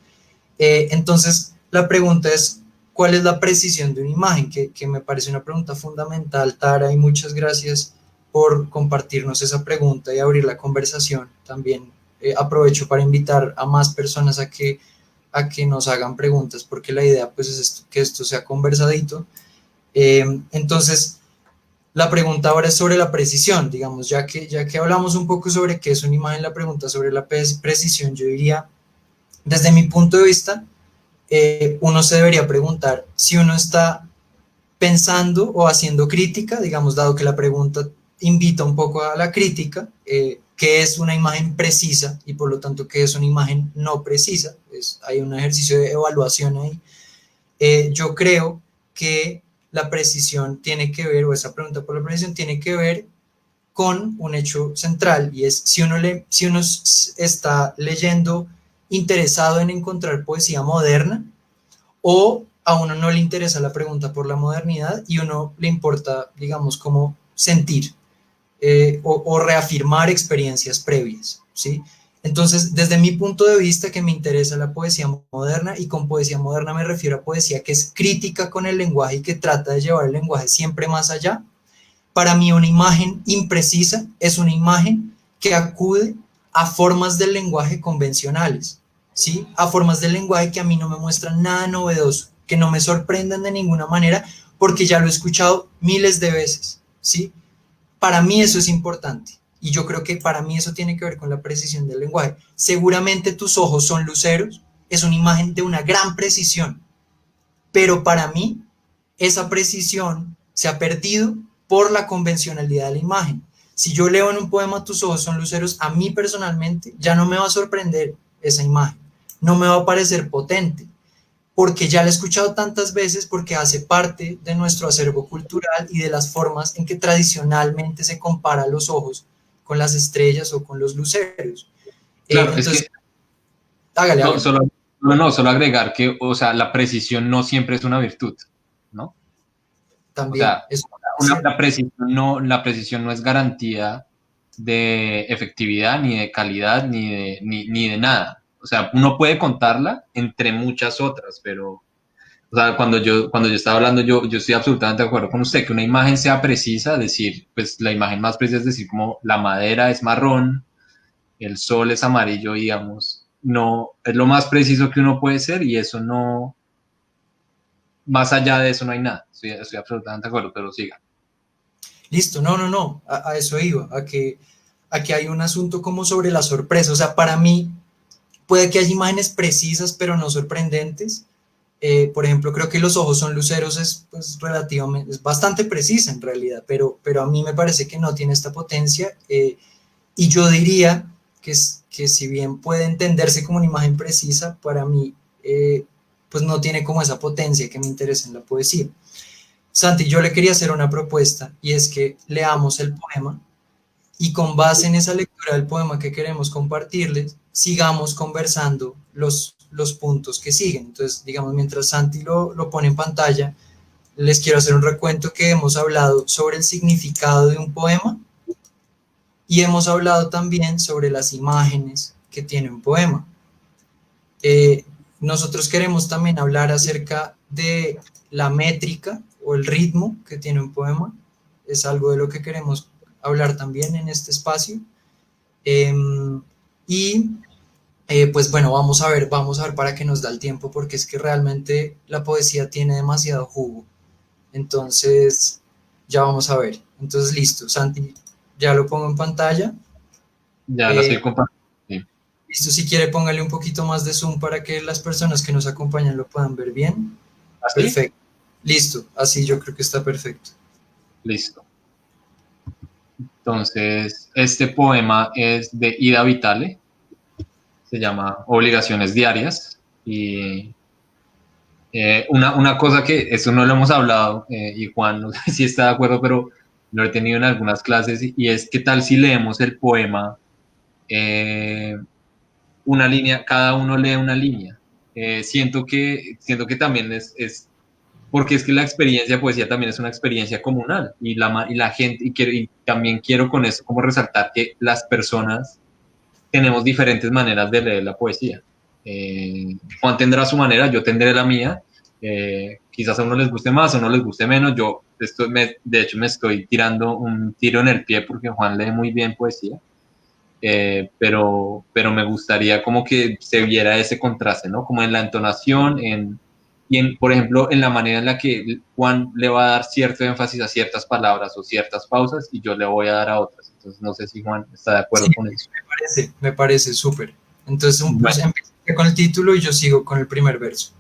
Entonces, la pregunta es, ¿cuál es la precisión de una imagen? Que me parece una pregunta fundamental, Tara, y muchas gracias por compartirnos esa pregunta y abrir la conversación. También aprovecho para invitar a más personas a que nos hagan preguntas, porque la idea, pues, es que esto sea conversadito. Entonces, la pregunta ahora es sobre la precisión, digamos, ya que hablamos un poco sobre qué es una imagen, la pregunta sobre la precisión, yo diría, desde mi punto de vista, uno se debería preguntar si uno está pensando o haciendo crítica, digamos, dado que la pregunta invita un poco a la crítica, qué es una imagen precisa y por lo tanto qué es una imagen no precisa. hay un ejercicio de evaluación ahí. Yo creo que la precisión tiene que ver, o esa pregunta por la precisión tiene que ver con un hecho central, y es si uno está leyendo interesado en encontrar poesía moderna, o a uno no le interesa la pregunta por la modernidad y uno le importa, digamos, como sentir o reafirmar experiencias previas, ¿sí? Entonces, desde mi punto de vista, que me interesa la poesía moderna, y con poesía moderna me refiero a poesía que es crítica con el lenguaje y que trata de llevar el lenguaje siempre más allá. Para mí, una imagen imprecisa es una imagen que acude a formas del lenguaje convencionales, ¿sí? A formas del lenguaje que a mí no me muestran nada novedoso, que no me sorprenden de ninguna manera, porque ya lo he escuchado miles de veces, ¿sí? Para mí eso es importante, y yo creo que para mí eso tiene que ver con la precisión del lenguaje. Seguramente tus ojos son luceros, es una imagen de una gran precisión, pero para mí esa precisión se ha perdido por la convencionalidad de la imagen. Si yo leo en un poema tus ojos son luceros, a mí personalmente ya no me va a sorprender esa imagen, no me va a parecer potente, porque ya la he escuchado tantas veces, porque hace parte de nuestro acervo cultural y de las formas en que tradicionalmente se compara los ojos con las estrellas o con los luceros. Claro, Entonces, es que hágale, no, hágale. solo agregar que, o sea, la precisión no siempre es una virtud, ¿no? O También, sea, eso es cierto. la precisión no es garantía de efectividad, ni de calidad, ni de nada. O sea, uno puede contarla entre muchas otras, pero, o sea, cuando yo estaba hablando, yo estoy absolutamente de acuerdo con usted, que una imagen sea precisa, decir, pues la imagen más precisa es decir, como la madera es marrón, el sol es amarillo, digamos, no, es lo más preciso que uno puede ser, y eso no, más allá de eso no hay nada. Estoy absolutamente de acuerdo, pero siga. Listo, no, a eso iba, a que hay un asunto como sobre la sorpresa. O sea, para mí puede que haya imágenes precisas pero no sorprendentes. Por ejemplo, creo que los ojos son luceros, es pues, relativamente, es bastante precisa en realidad, pero a mí me parece que no tiene esta potencia, y yo diría que si bien puede entenderse como una imagen precisa, para mí pues no tiene como esa potencia que me interesa en la poesía. Santi, yo le quería hacer una propuesta, y es que leamos el poema y con base en esa lectura del poema que queremos compartirles, sigamos conversando los puntos que siguen. Entonces, digamos, mientras Santi lo pone en pantalla, les quiero hacer un recuento que hemos hablado sobre el significado de un poema, y hemos hablado también sobre las imágenes que tiene un poema. Eh, Nosotros queremos también hablar acerca de la métrica o el ritmo que tiene un poema. Es algo de lo que queremos hablar también en este espacio. Eh, y pues bueno, vamos a ver para qué nos da el tiempo, porque es que realmente la poesía tiene demasiado jugo. Entonces, ya vamos a ver. Entonces, listo, Santi, ya lo pongo en pantalla. Ya la Eh, estoy compartiendo. Sí. Listo, si quiere póngale un poquito más de zoom para que las personas que nos acompañan lo puedan ver bien. ¿Así? Perfecto. Listo, así yo creo que está perfecto. Listo. Entonces, este poema es de Ida Vitale, se llama Obligaciones Diarias, y una cosa que, eso no lo hemos hablado, y Juan no sé si está de acuerdo, pero lo he tenido en algunas clases, y es: ¿qué tal si leemos el poema eh, una línea, cada uno lee una línea? Siento que también es porque es que la experiencia de poesía también es una experiencia comunal, y la gente, y también quiero con esto como resaltar que las personas tenemos diferentes maneras de leer la poesía. Juan tendrá su manera, yo tendré la mía. Quizás a uno les guste más, a uno les guste menos. De hecho, me estoy tirando un tiro en el pie porque Juan lee muy bien poesía. Pero me gustaría como que se viera ese contraste, ¿no? Como en la entonación, por ejemplo, en la manera en la que Juan le va a dar cierto énfasis a ciertas palabras o ciertas pausas, y yo le voy a dar a otras. Entonces, no sé si Juan está de Sí, acuerdo con eso. me parece súper. Entonces, Bueno, empieza con el título y yo sigo con el primer verso.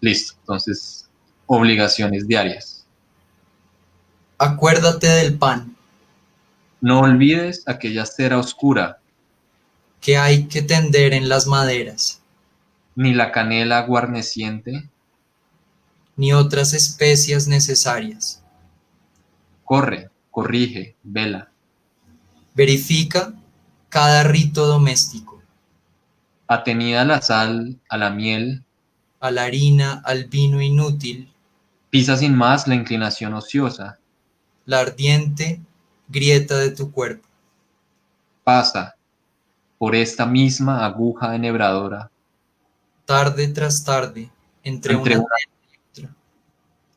listo. Entonces, obligaciones diarias. Acuérdate del pan No olvides aquella cera oscura, que hay que tender en las maderas. ni la canela guarneciente. ni otras especias necesarias. Corre, corrige, vela. Verifica cada rito doméstico, Atenida la sal, a la miel, a la harina, al vino inútil, pisa sin más la inclinación ociosa. la ardiente grieta de tu cuerpo. Pasa por esta misma aguja enhebradora, Tarde tras tarde, entre entre una una- y otra,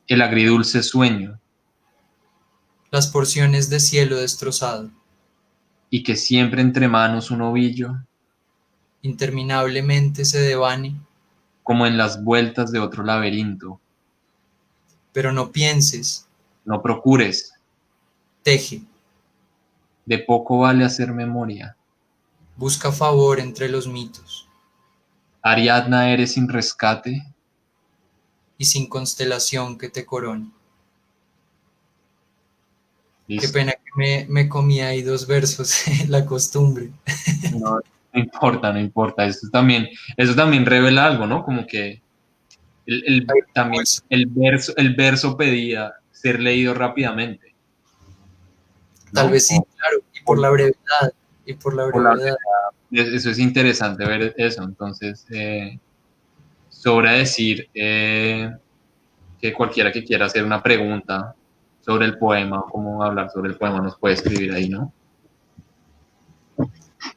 el agridulce sueño, las porciones de cielo destrozado, y que siempre entre manos un ovillo, interminablemente se devane, como en las vueltas de otro laberinto. pero no pienses, No procures, teje, de poco vale hacer memoria. busca favor entre los mitos, Ariadna eres sin rescate, y sin constelación que te corone. Qué listo. pena que me comí ahí 2 versos, la costumbre. No, no importa, no importa. Eso también revela algo, ¿no? Como que también Pues, el verso pedía ser leído rápidamente, tal ¿no? vez sí, claro, y por la brevedad, y por la Por la- brevedad. Eso es interesante ver eso. Entonces, sobra decir que cualquiera que quiera hacer una pregunta sobre el poema o cómo hablar sobre el poema nos puede escribir ahí, ¿no?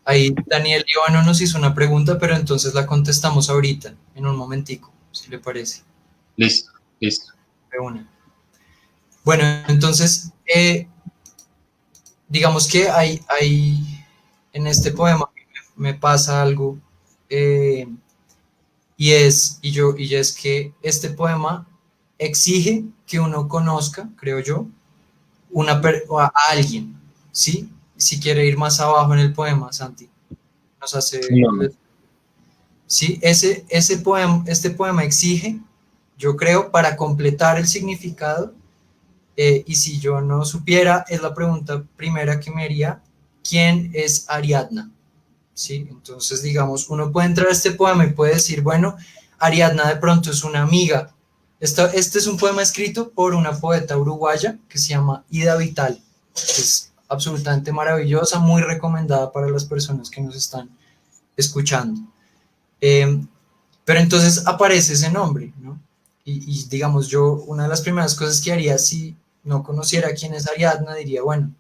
Ahí Daniel Ivano nos hizo una pregunta, pero entonces la contestamos ahorita, en un momentico, si le parece, Listo, listo. de una. Bueno, entonces, digamos que hay en este poema me pasa algo, eh, y es que este poema exige que uno conozca, creo yo, a alguien, ¿sí? Si quiere ir más abajo en el poema, Santi, nos hace... No, Sí, este poema exige, yo creo, para completar el significado, y si yo no supiera, es la pregunta primera que me haría, ¿quién es Ariadna? ¿Sí? Entonces, digamos, uno puede entrar a este poema y puede decir, bueno, Ariadna de pronto es una amiga. Este es un poema escrito por una poeta uruguaya que se llama Ida Vital, que es absolutamente maravillosa, muy recomendada para las personas que nos están escuchando. Eh, pero entonces aparece ese nombre, ¿no? Y digamos, yo, una de las primeras cosas que haría si no conociera quién es Ariadna, diría, bueno,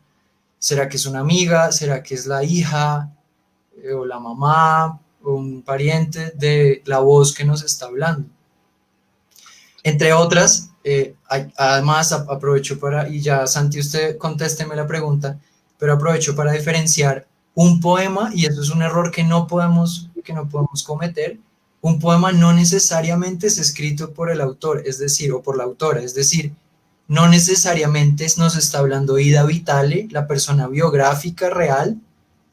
¿será que es una amiga? ¿Será que es la hija o la mamá o un pariente de la voz que nos está hablando? Entre otras, además aprovecho para, y ya Santi, usted contésteme la pregunta, pero aprovecho para diferenciar un poema, y eso es un error que no podemos cometer. Un poema no necesariamente es escrito por el autor, es decir, o por la autora, es decir, no necesariamente nos está hablando Ida Vitale, la persona biográfica real,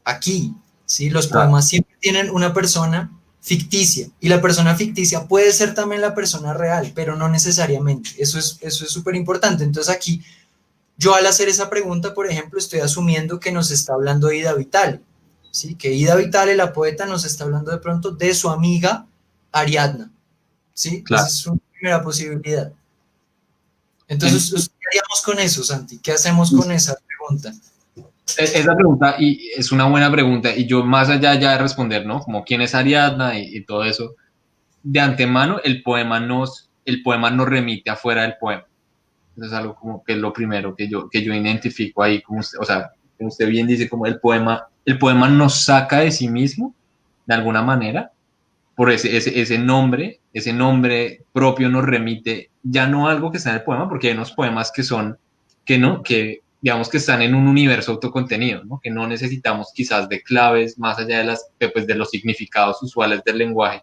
aquí, ¿sí? Los claro. poemas siempre tienen una persona ficticia, y la persona ficticia puede ser también la persona real, pero no necesariamente. Eso es súper importante. Entonces aquí, yo al hacer esa pregunta, por ejemplo, estoy asumiendo que nos está hablando Ida Vitale, ¿sí? Que Ida Vitale, la poeta, nos está hablando de pronto de su amiga Ariadna, ¿sí? Claro. Esa es una primera posibilidad. Entonces, ¿qué haríamos con eso, Santi? ¿Qué hacemos con esa pregunta? Esa pregunta y es una buena pregunta y yo más allá ya de responder, ¿no? Como quién es Ariadna y todo eso, de antemano el poema nos remite afuera del poema. Eso es algo como que es lo primero que yo identifico ahí, como usted, o sea, como usted bien dice, como el poema nos saca de sí mismo, de alguna manera, por ese nombre propio nos remite ya no a algo que está en el poema, porque hay unos poemas que son, que no, que digamos que están en un universo autocontenido, ¿no? Que no necesitamos quizás de claves más allá de los significados usuales del lenguaje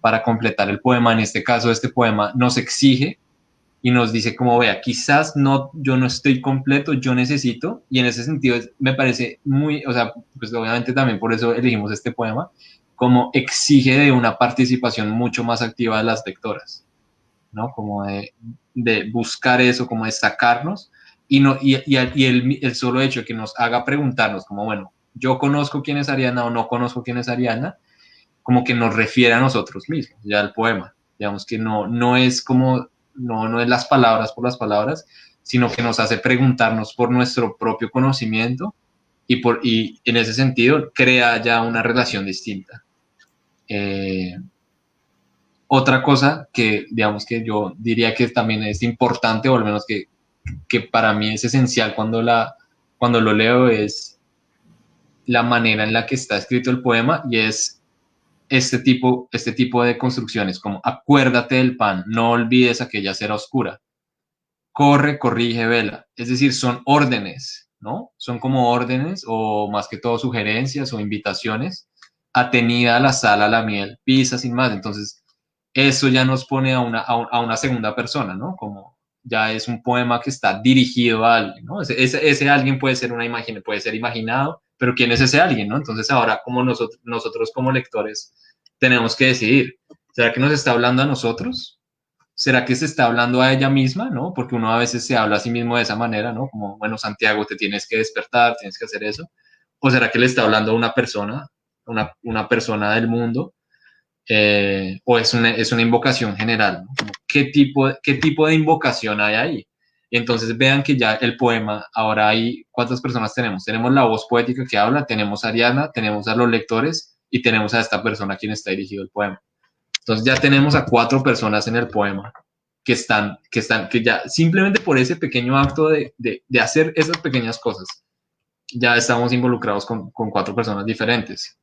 para completar el poema. En este caso, este poema nos exige y nos dice como, vea, quizás no, yo no estoy completo, yo necesito, y en ese sentido me parece muy, o sea, pues obviamente también por eso elegimos este poema, como exige de una participación mucho más activa de las lectoras, ¿no? Como de buscar eso, como de sacarnos, y el solo hecho de que nos haga preguntarnos, como, bueno, yo conozco quién es Ariana o no conozco quién es Ariana, como que nos refiere a nosotros mismos, ya el poema. Digamos que no es como, no es las palabras por las palabras, sino que nos hace preguntarnos por nuestro propio conocimiento y en ese sentido crea ya una relación distinta. Otra cosa que, digamos, que yo diría que también es importante, o al menos que para mí es esencial cuando lo leo, es la manera en la que está escrito el poema, y es este tipo de construcciones, como acuérdate del pan, no olvides aquella cera oscura, corre, corrige, vela. Es decir, son órdenes, ¿no? Son como órdenes, o más que todo sugerencias o invitaciones. Atenida a la sal, a la miel, pisa sin más. Entonces, eso ya nos pone a una segunda persona, ¿no? Como ya es un poema que está dirigido a alguien, ¿no? Ese alguien puede ser una imagen, puede ser imaginado, pero ¿quién es ese alguien, no? Entonces ahora como nosotros como lectores tenemos que decidir, ¿será que nos está hablando a nosotros? ¿Será que se está hablando a ella misma, no? Porque uno a veces se habla a sí mismo de esa manera, ¿no? Como, bueno, Santiago, te tienes que despertar, tienes que hacer eso. ¿O será que le está hablando a una persona, una persona del mundo? ¿O es una invocación general, ¿no? Como, ¿qué tipo de invocación hay ahí? Y entonces vean que ya el poema, ahora hay, ¿cuántas personas tenemos? Tenemos la voz poética que habla, tenemos a Ariana, tenemos a los lectores y tenemos a esta persona a quien está dirigido el poema. Entonces ya tenemos a 4 personas en el poema que ya simplemente por ese pequeño acto de hacer esas pequeñas cosas, ya estamos involucrados con 4 personas diferentes.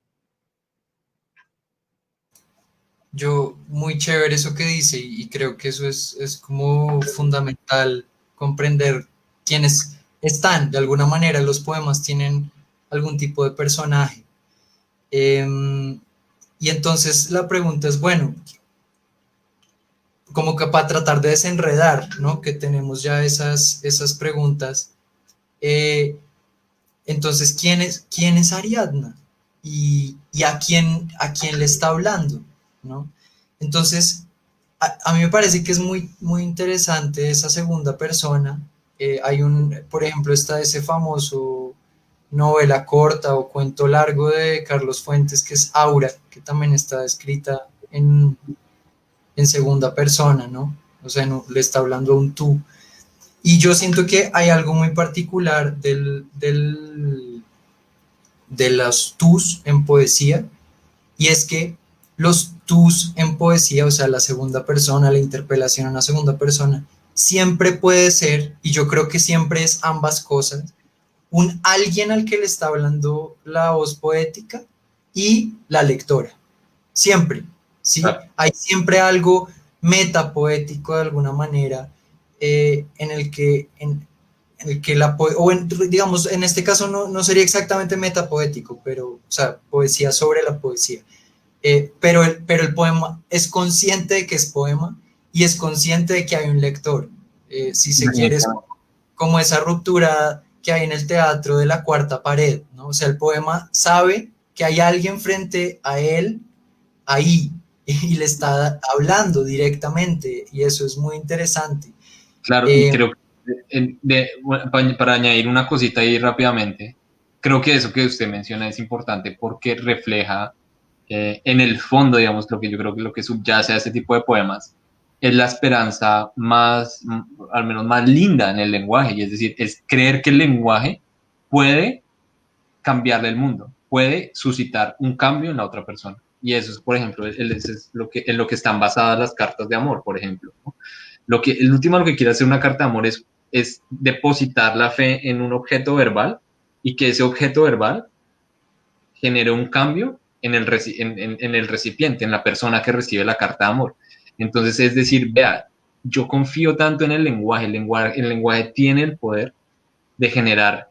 Yo, muy chévere eso que dice, y creo que eso es como fundamental comprender quiénes están. De alguna manera los poemas tienen algún tipo de personaje. Y entonces la pregunta es, bueno, como que para tratar de desenredar, ¿no? Que tenemos ya esas preguntas. Entonces, ¿quién es Ariadna? Y a quién le está hablando, ¿no? Entonces, a mí me parece que es muy, muy interesante esa segunda persona. Por ejemplo, está ese famoso novela corta o cuento largo de Carlos Fuentes, que es Aura, que también está escrita en segunda persona, ¿no? O sea, no, le está hablando a un tú. Y yo siento que hay algo muy particular de los tus en poesía, y es que los tus en poesía, o sea, la segunda persona, la interpelación a una segunda persona, siempre puede ser, y yo creo que siempre es ambas cosas, un alguien al que le está hablando la voz poética y la lectora. Siempre, ¿sí? Hay siempre algo metapoético de alguna manera en el que digamos, en este caso no sería exactamente metapoético, pero, o sea, poesía sobre la poesía. Pero el poema es consciente de que es poema y es consciente de que hay un lector. Si se quiere, es como esa ruptura que hay en el teatro de la cuarta pared, ¿no? O sea, el poema sabe que hay alguien frente a él ahí y le está hablando directamente, y eso es muy interesante. Claro, y creo que para añadir una cosita ahí rápidamente, creo que eso que usted menciona es importante porque refleja en el fondo, digamos, lo que yo creo que lo que subyace a este tipo de poemas es la esperanza más, al menos más linda en el lenguaje, y es decir, es creer que el lenguaje puede cambiarle el mundo, puede suscitar un cambio en la otra persona. Y eso es, por ejemplo, es en lo que están basadas las cartas de amor, por ejemplo, ¿no? El último lo que quiere hacer una carta de amor es depositar la fe en un objeto verbal y que ese objeto verbal genere un cambio en el recipiente, en la persona que recibe la carta de amor. Entonces, es decir, vea, yo confío tanto en el lenguaje tiene el poder de generar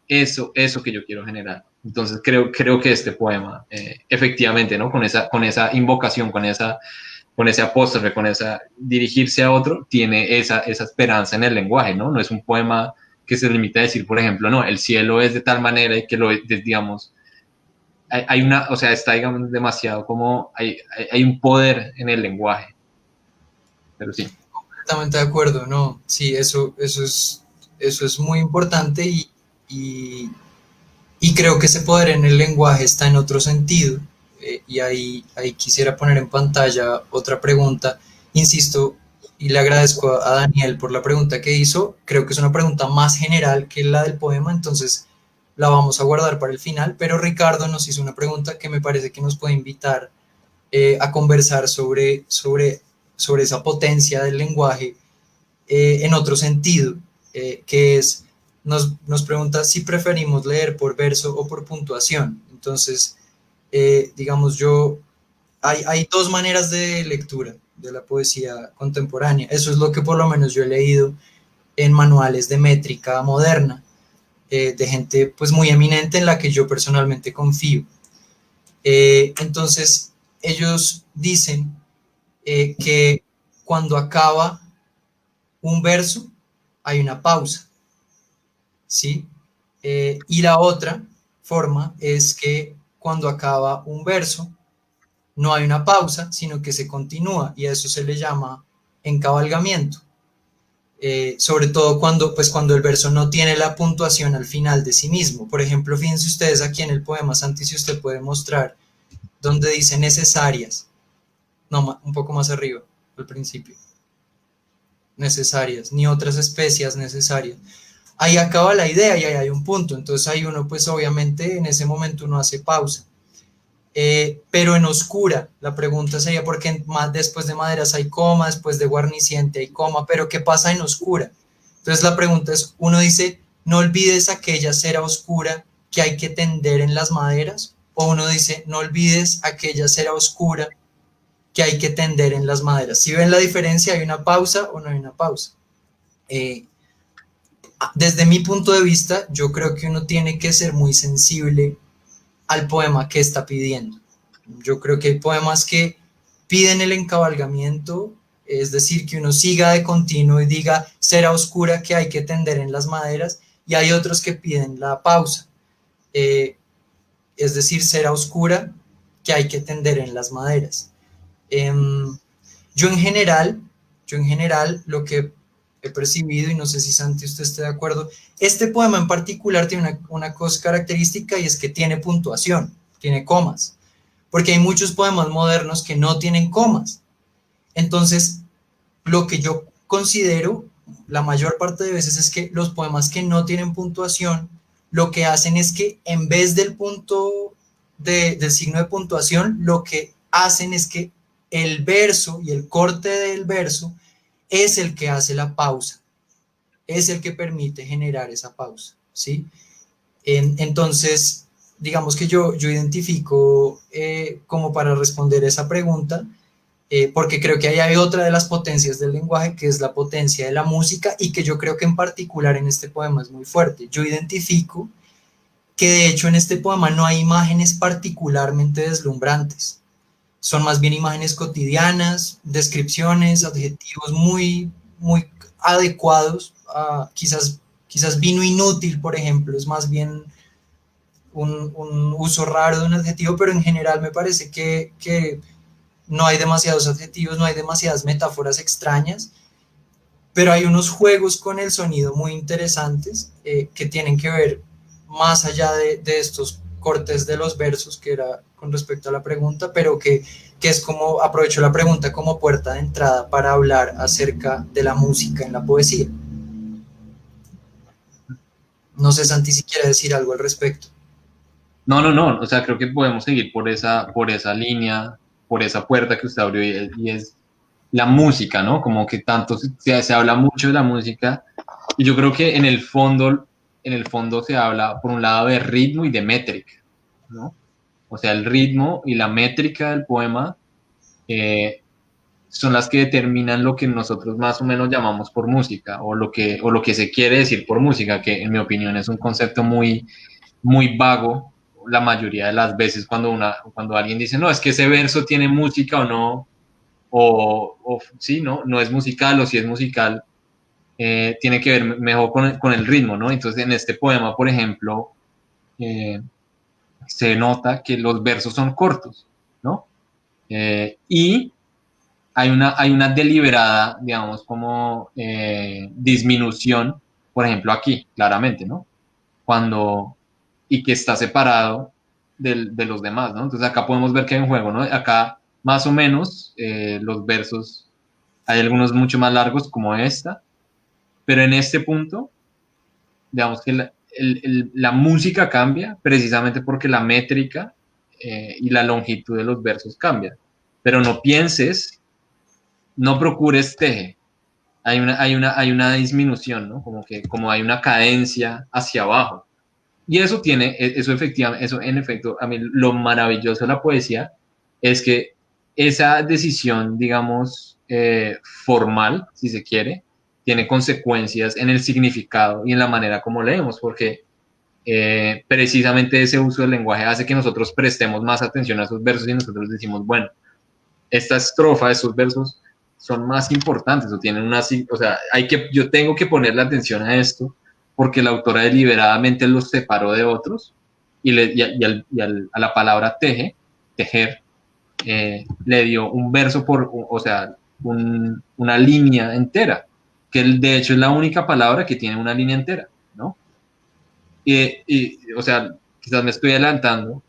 eso que yo quiero generar. Entonces, creo que este poema, efectivamente, ¿no? Con esa invocación, con ese apóstrofe, con esa dirigirse a otro, tiene esa esperanza en el lenguaje, ¿no? No es un poema que se limita a decir, por ejemplo, no, el cielo es de tal manera y que digamos, o sea, está, digamos, demasiado como, hay un poder en el lenguaje, pero sí. Completamente de acuerdo, no, sí, eso es muy importante y creo que ese poder en el lenguaje está en otro sentido. y ahí quisiera poner en pantalla otra pregunta. Insisto, y le agradezco a Daniel por la pregunta que hizo. Creo que es una pregunta más general que la del poema, entonces la vamos a guardar para el final, pero Ricardo nos hizo una pregunta que me parece que nos puede invitar a conversar sobre esa potencia del lenguaje en otro sentido, que es, nos pregunta si preferimos leer por verso o por puntuación. Entonces, digamos, hay dos maneras de lectura de la poesía contemporánea. Eso es lo que por lo menos yo he leído en manuales de métrica moderna, de gente pues muy eminente en la que yo personalmente confío. Entonces, ellos dicen que cuando acaba un verso hay una pausa, ¿sí? Y la otra forma es que cuando acaba un verso no hay una pausa, sino que se continúa, y a eso se le llama encabalgamiento. Sobre todo cuando el verso no tiene la puntuación al final de sí mismo. Por ejemplo, fíjense ustedes aquí en el poema, Santi, si usted puede mostrar, donde dice necesarias, no, un poco más arriba, al principio, necesarias, ni otras especias necesarias. Ahí acaba la idea y ahí hay un punto, entonces ahí uno pues obviamente en ese momento uno hace pausa. Pero en oscura, la pregunta sería, porque más después de maderas hay coma, después de guarniciente hay coma, pero ¿qué pasa en oscura? Entonces la pregunta es, uno dice, no olvides aquella cera oscura que hay que tender en las maderas, o uno dice, no olvides aquella cera oscura que hay que tender en las maderas. Si ven la diferencia, ¿hay una pausa o no hay una pausa? Desde mi punto de vista, yo creo que uno tiene que ser muy sensible al poema que está pidiendo. Yo creo que hay poemas que piden el encabalgamiento, es decir, que uno siga de continuo y diga, cera oscura que hay que tender en las maderas, y hay otros que piden la pausa, es decir, cera oscura que hay que tender en las maderas. Yo en general, lo que he percibido, y no sé si Santi usted esté de acuerdo, este poema en particular tiene una cosa característica, y es que tiene puntuación, tiene comas, porque hay muchos poemas modernos que no tienen comas. Entonces, lo que yo considero la mayor parte de veces es que los poemas que no tienen puntuación, lo que hacen es que en vez del punto del signo de puntuación, lo que hacen es que el verso y el corte del verso es el que hace la pausa, es el que permite generar esa pausa, ¿sí? Entonces, digamos que yo identifico como para responder esa pregunta, porque creo que ahí hay otra de las potencias del lenguaje, que es la potencia de la música, y que yo creo que en particular en este poema es muy fuerte. Yo identifico que de hecho en este poema no hay imágenes particularmente deslumbrantes, son más bien imágenes cotidianas, descripciones, adjetivos muy adecuados, quizás vino inútil, por ejemplo, es más bien un uso raro de un adjetivo, pero en general me parece que no hay demasiados adjetivos, no hay demasiadas metáforas extrañas, pero hay unos juegos con el sonido muy interesantes que tienen que ver más allá de estos cortes de los versos, que era con respecto a la pregunta, pero que es como, aprovecho la pregunta como puerta de entrada para hablar acerca de la música en la poesía. No sé, Santi, si quiere decir algo al respecto. No, o sea, creo que podemos seguir por esa línea, por esa puerta que usted abrió, y es la música, ¿no? Como que tanto se habla mucho de la música, y yo creo que en el fondo se habla, por un lado, de ritmo y de métrica, ¿no? O sea, el ritmo y la métrica del poema son las que determinan lo que nosotros más o menos llamamos por música, o lo que se quiere decir por música, que en mi opinión es un concepto muy vago la mayoría de las veces cuando alguien dice, no, es que ese verso tiene música o no, o sí, no es musical, o si es musical, tiene que ver mejor con el ritmo, ¿no? Entonces, en este poema, por ejemplo, se nota que los versos son cortos, ¿no? Y hay una deliberada, digamos, como disminución, por ejemplo, aquí, claramente, ¿no? Y que está separado de los demás, ¿no? Entonces acá podemos ver que hay un juego, ¿no? Acá más o menos los versos, hay algunos mucho más largos como esta, pero en este punto, digamos que la música cambia precisamente porque la métrica y la longitud de los versos cambia. Pero no pienses, no procures teje. Hay una disminución, ¿no? Como hay una cadencia hacia abajo. Y eso eso efectivamente, eso en efecto, a mí lo maravilloso de la poesía es que esa decisión, digamos, formal, si se quiere, tiene consecuencias en el significado y en la manera como leemos, porque precisamente ese uso del lenguaje hace que nosotros prestemos más atención a esos versos y nosotros decimos, bueno, esta estrofa, esos versos son más importantes o tienen o sea, yo tengo que ponerle atención a esto porque la autora deliberadamente los separó de otros a la palabra tejer, le dio un verso o sea, una línea entera, que de hecho es la única palabra que tiene una línea entera, ¿no? O sea, quizás me estoy adelantando,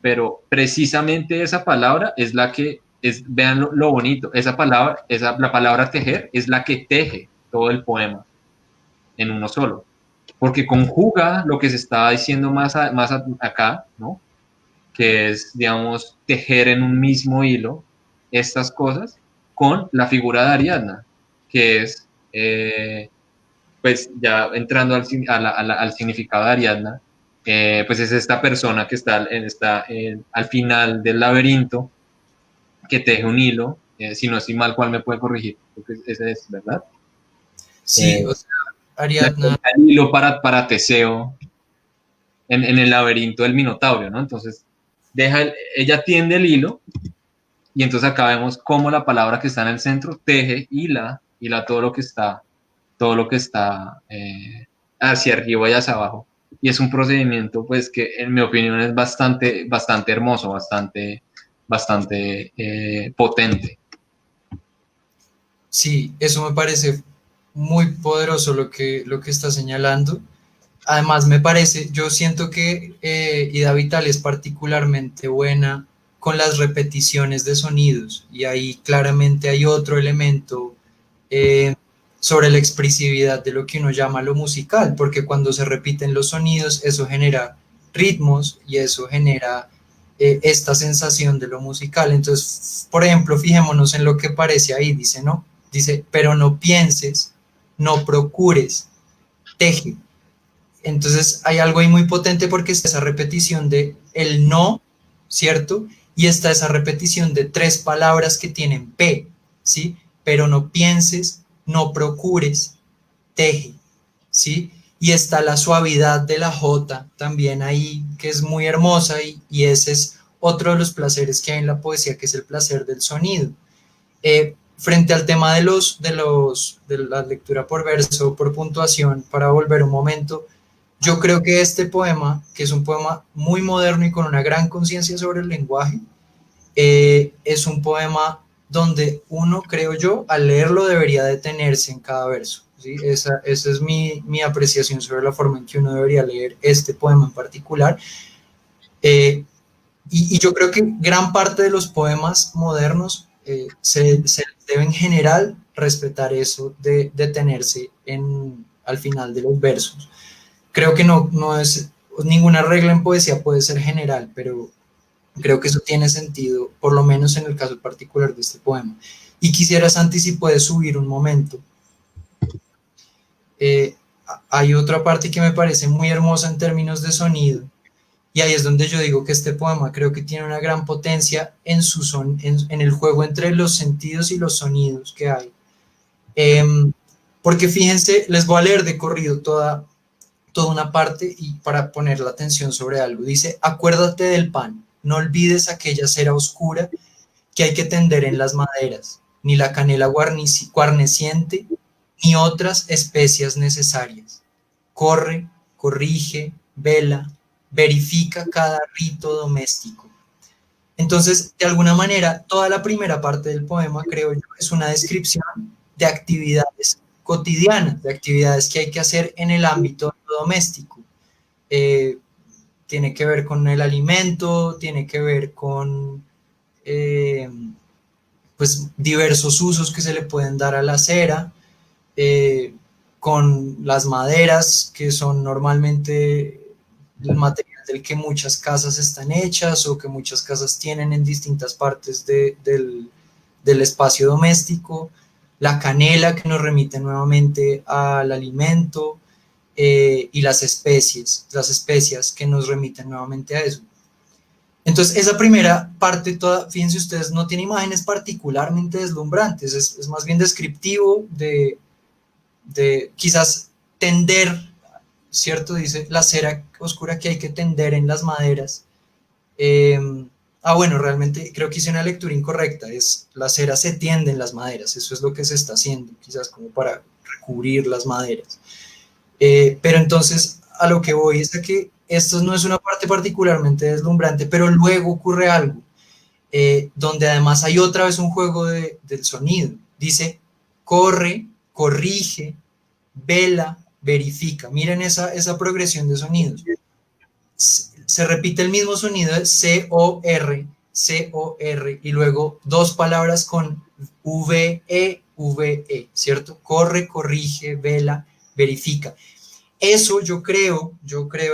pero precisamente esa palabra es la que vean lo bonito, la palabra tejer es la que teje todo el poema en uno solo, porque conjuga lo que se estaba diciendo acá, ¿no? Que es, digamos, tejer en un mismo hilo estas cosas con la figura de Ariadna, que es, pues ya entrando al significado de Ariadna, pues es esta persona que está al final del laberinto, que teje un hilo, si no estoy mal, ¿cuál me puede corregir? Porque ese es, ¿verdad? Sí, o sea, Ariadna, El hilo para Teseo en el laberinto del Minotauro, ¿no? Entonces, ella tiende el hilo, y entonces acá vemos cómo la palabra que está en el centro teje, hila todo lo que está hacia arriba y hacia abajo. Y es un procedimiento, pues, que en mi opinión es bastante hermoso, bastante potente. sí, eso me parece muy poderoso lo que está señalando. Además, me parece, yo siento que Ida Vital es particularmente buena con las repeticiones de sonidos y ahí claramente hay otro elemento eh, sobre la expresividad de lo que uno llama lo musical, porque cuando se repiten los sonidos, eso genera ritmos y eso genera esta sensación de lo musical. Entonces, por ejemplo, fijémonos en lo que parece ahí, dice, ¿no? Dice, pero no pienses, no procures, teje. Entonces hay algo ahí muy potente porque está esa repetición de el no, ¿cierto? Y está esa repetición de tres palabras que tienen P, ¿sí? Pero no pienses, no procures, teje, ¿sí? Y está la suavidad de la J también ahí, que es muy hermosa y ese es otro de los placeres que hay en la poesía, que es el placer del sonido. Frente al tema de la lectura por verso, por puntuación, para volver un momento, yo creo que este poema, que es un poema muy moderno y con una gran conciencia sobre el lenguaje, es un poema donde uno, creo yo, al leerlo debería detenerse en cada verso. ¿Sí? Esa es mi apreciación sobre la forma en que uno debería leer este poema en particular. Y yo creo que gran parte de los poemas modernos se debe en general respetar eso de detenerse al final de los versos. Creo que no es ninguna regla en poesía puede ser general, pero creo que eso tiene sentido, por lo menos en el caso particular de este poema. Y quisiera, Santi, si puedes subir un momento. Eh, Hay otra parte que me parece muy hermosa en términos de sonido, y ahí es donde yo digo que este poema creo que tiene una gran potencia en el juego entre los sentidos y los sonidos que hay. Porque fíjense, les voy a leer de corrido toda una parte y para poner la atención sobre algo. Dice, acuérdate del pan, no olvides aquella cera oscura que hay que tender en las maderas, ni la canela guarneciente, ni otras especias necesarias. Corre, corrige, vela, verifica cada rito doméstico. Entonces, de alguna manera, toda la primera parte del poema, creo yo, es una descripción de actividades cotidianas, de actividades que hay que hacer en el ámbito doméstico. Eh, tiene que ver con el alimento, tiene que ver con pues diversos usos que se le pueden dar a la cera, con las maderas, que son normalmente el material del que muchas casas están hechas o que muchas casas tienen en distintas partes del espacio doméstico, la canela que nos remite nuevamente al alimento, y las especias que nos remiten nuevamente a eso. Entonces, esa primera parte, toda, fíjense ustedes, no tiene imágenes particularmente deslumbrantes, es más bien descriptivo de quizás tender, ¿cierto? Dice la cera oscura que hay que tender en las maderas. Bueno, realmente creo que hice una lectura incorrecta, es la cera se tiende en las maderas, eso es lo que se está haciendo, quizás como para recubrir las maderas. Pero entonces a lo que voy es a que esto no es una parte particularmente deslumbrante, pero luego ocurre algo, donde además hay otra vez un juego del sonido. Dice, corre, corrige, vela, verifica. Miren esa progresión de sonidos. Se repite el mismo sonido de C-O-R, C-O-R, y luego dos palabras con V-E, V-E, ¿cierto? Corre, corrige, vela, verifica. Eso yo creo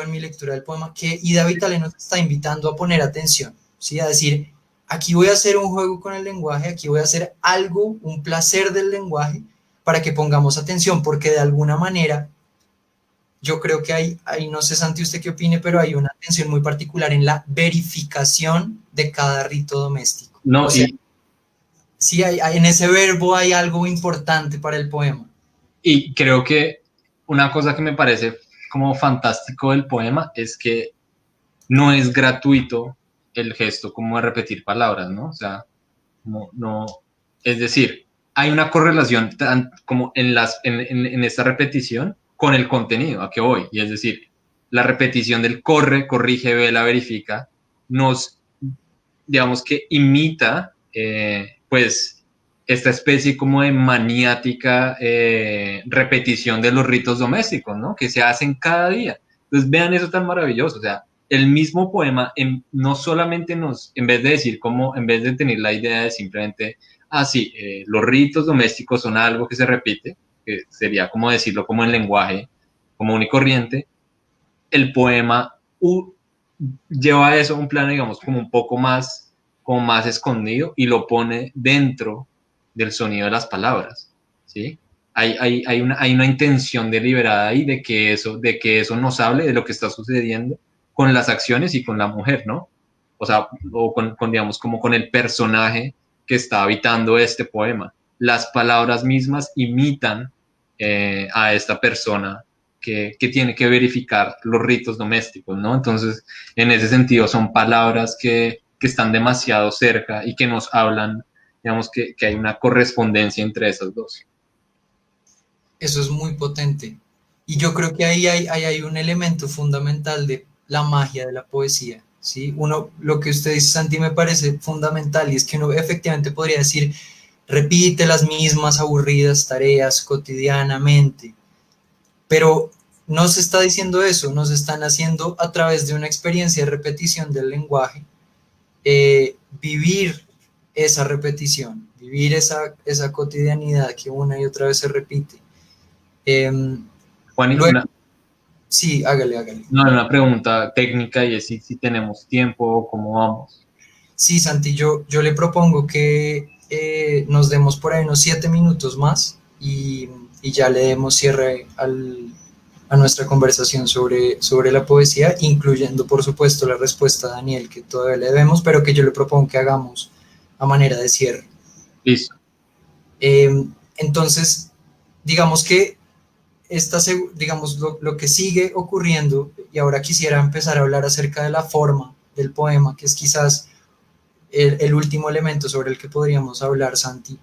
en mi lectura del poema, que Ida Vitale nos está invitando a poner atención, ¿sí? A decir, aquí voy a hacer un juego con el lenguaje, aquí voy a hacer algo, un placer del lenguaje, para que pongamos atención, porque de alguna manera, yo creo que hay, no sé, Santi, usted qué opine, pero hay una atención muy particular en la verificación de cada rito doméstico. No, o sea, sí, en ese verbo hay algo importante para el poema. Y creo que una cosa que me parece como fantástico del poema es que no es gratuito el gesto como de repetir palabras, ¿no? O sea, no, es decir, hay una correlación como en esta repetición con el contenido, a qué voy, y es decir, la repetición del corre, corrige, vela, verifica, nos, digamos que imita, pues, esta especie como de maniática repetición de los ritos domésticos, ¿no? Que se hacen cada día. Entonces vean eso tan maravilloso, o sea, el mismo poema no solamente en vez de decir como, en vez de tener la idea de simplemente, sí, los ritos domésticos son algo que se repite, que sería como decirlo como en lenguaje común y corriente, el poema lleva eso a un plano, digamos, como un poco más, como más escondido y lo pone dentro del sonido de las palabras, ¿sí? Hay una intención deliberada ahí de que eso nos hable de lo que está sucediendo con las acciones y con la mujer, ¿no? O sea, o con digamos, como con el personaje que está habitando este poema. Las palabras mismas imitan a esta persona que tiene que verificar los ritos domésticos, ¿no? Entonces, en ese sentido, son palabras que están demasiado cerca y que nos hablan, digamos, que hay una correspondencia entre esas dos. Eso es muy potente. Y yo creo que ahí hay un elemento fundamental de la magia de la poesía, ¿sí? Lo que usted dice, Santi, me parece fundamental, y es que uno efectivamente podría decir, repite las mismas aburridas tareas cotidianamente, pero no se está diciendo eso, nos están haciendo a través de una experiencia de repetición del lenguaje, vivir esa repetición, vivir esa cotidianidad que una y otra vez se repite. Juan, luego, sí, hágale. No, una pregunta técnica y es si tenemos tiempo o cómo vamos. Sí, Santi, yo le propongo que nos demos por ahí unos 7 minutos más y ya le demos cierre a nuestra conversación sobre la poesía, incluyendo, por supuesto, la respuesta a Daniel, que todavía le debemos, pero que yo le propongo que hagamos a manera de cierre. Listo. Entonces, digamos que digamos, lo que sigue ocurriendo, y ahora quisiera empezar a hablar acerca de la forma del poema, que es quizás el último elemento sobre el que podríamos hablar, Santi.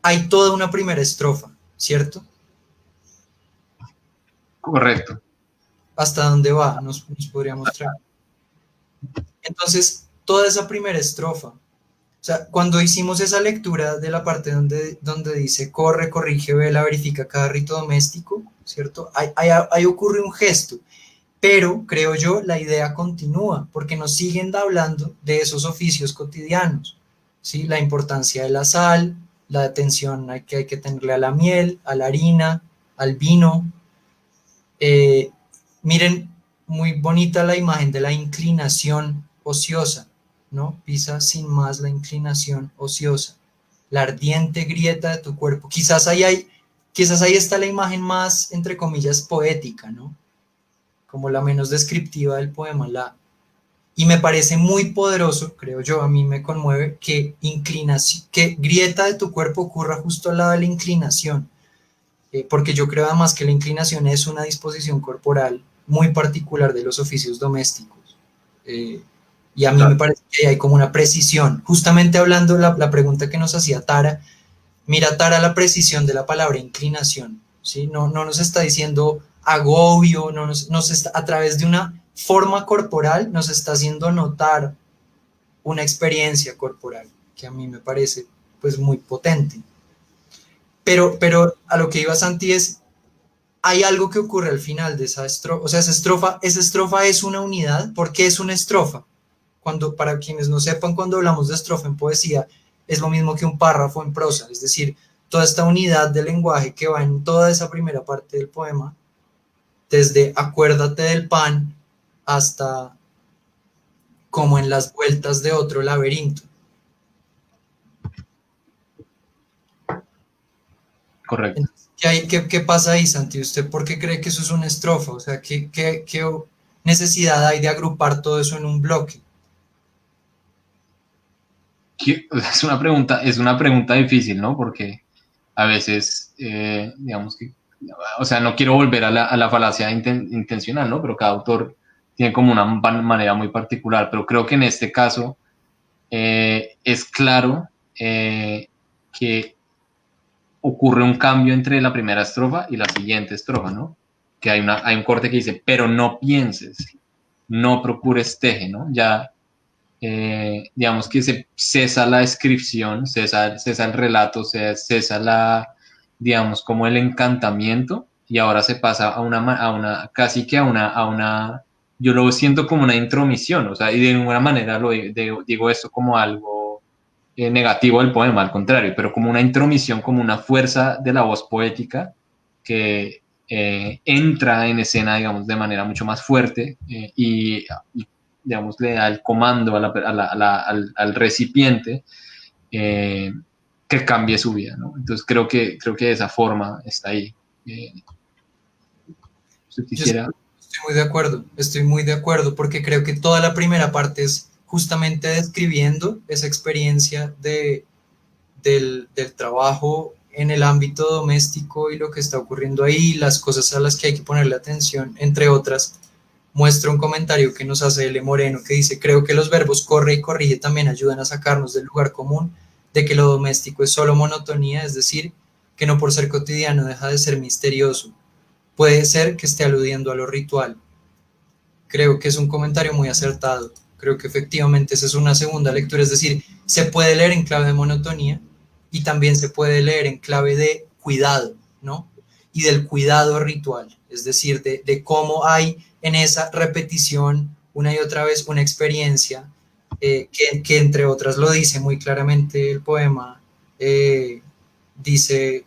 Hay toda una primera estrofa, ¿cierto? Correcto. ¿Hasta dónde va? Nos podría mostrar. Entonces, toda esa primera estrofa, o sea, cuando hicimos esa lectura de la parte donde dice corre, corrige, vela, verifica cada rito doméstico, ¿cierto? Ahí ocurre un gesto, Pero, creo yo, la idea continúa, porque nos siguen hablando de esos oficios cotidianos, ¿sí? La importancia de la sal, la atención que hay que tenerle a la miel, a la harina, al vino. Eh, Miren, muy bonita la imagen de la inclinación ociosa, ¿no? Pisa sin más la inclinación ociosa, la ardiente grieta de tu cuerpo. Quizás ahí está la imagen más, entre comillas, poética, ¿no? Como la menos descriptiva del poema, y me parece muy poderoso, creo yo, a mí me conmueve que grieta de tu cuerpo ocurra justo al lado de la inclinación, porque yo creo además que la inclinación es una disposición corporal muy particular de los oficios domésticos. Eh, y a mí me parece que hay como una precisión. Justamente hablando la pregunta que nos hacía Tara, mira Tara la precisión de la palabra inclinación, ¿sí? No nos está diciendo agobio, nos está, a través de una forma corporal nos está haciendo notar una experiencia corporal que a mí me parece pues muy potente. Pero a lo que iba Santi es, hay algo que ocurre al final de esa estrofa, o sea, esa estrofa es una unidad. ¿Por qué es una estrofa? Cuando, para quienes no sepan, cuando hablamos de estrofa en poesía, es lo mismo que un párrafo en prosa, es decir, toda esta unidad de lenguaje que va en toda esa primera parte del poema, desde acuérdate del pan hasta como en las vueltas de otro laberinto. Correcto. Entonces, ¿qué pasa ahí, Santi? ¿Usted por qué cree que eso es una estrofa? O sea, ¿qué necesidad hay de agrupar todo eso en un bloque? Es una pregunta difícil, ¿no? Porque a veces, digamos que, o sea, no quiero volver a la falacia intencional, ¿no? Pero cada autor tiene como una manera muy particular, pero creo que en este caso es claro que ocurre un cambio entre la primera estrofa y la siguiente estrofa, ¿no? Que hay un corte que dice, pero no pienses, no procures teje, ¿no? Ya digamos que se cesa la descripción, cesa el relato, cesa digamos, como el encantamiento, y ahora se pasa casi que yo lo siento como una intromisión, o sea, y de ninguna manera digo esto como algo negativo del poema, al contrario, pero como una intromisión, como una fuerza de la voz poética que entra en escena, digamos, de manera mucho más fuerte y digamos, le da el comando al recipiente eh, que cambie su vida, ¿no? Entonces creo que de esa forma está ahí. Si Yo quisiera... estoy muy de acuerdo, porque creo que toda la primera parte es justamente describiendo esa experiencia del trabajo en el ámbito doméstico y lo que está ocurriendo ahí, las cosas a las que hay que ponerle atención, entre otras. Muestra un comentario que nos hace L. Moreno que dice, creo que los verbos corre y corrige también ayudan a sacarnos del lugar común de que lo doméstico es solo monotonía, es decir, que no por ser cotidiano deja de ser misterioso. Puede ser que esté aludiendo a lo ritual. Creo que es un comentario muy acertado. Creo que efectivamente esa es una segunda lectura, es decir, se puede leer en clave de monotonía y también se puede leer en clave de cuidado, ¿no? Y del cuidado ritual, es decir, cómo hay en esa repetición una y otra vez una experiencia que entre otras lo dice muy claramente el poema, dice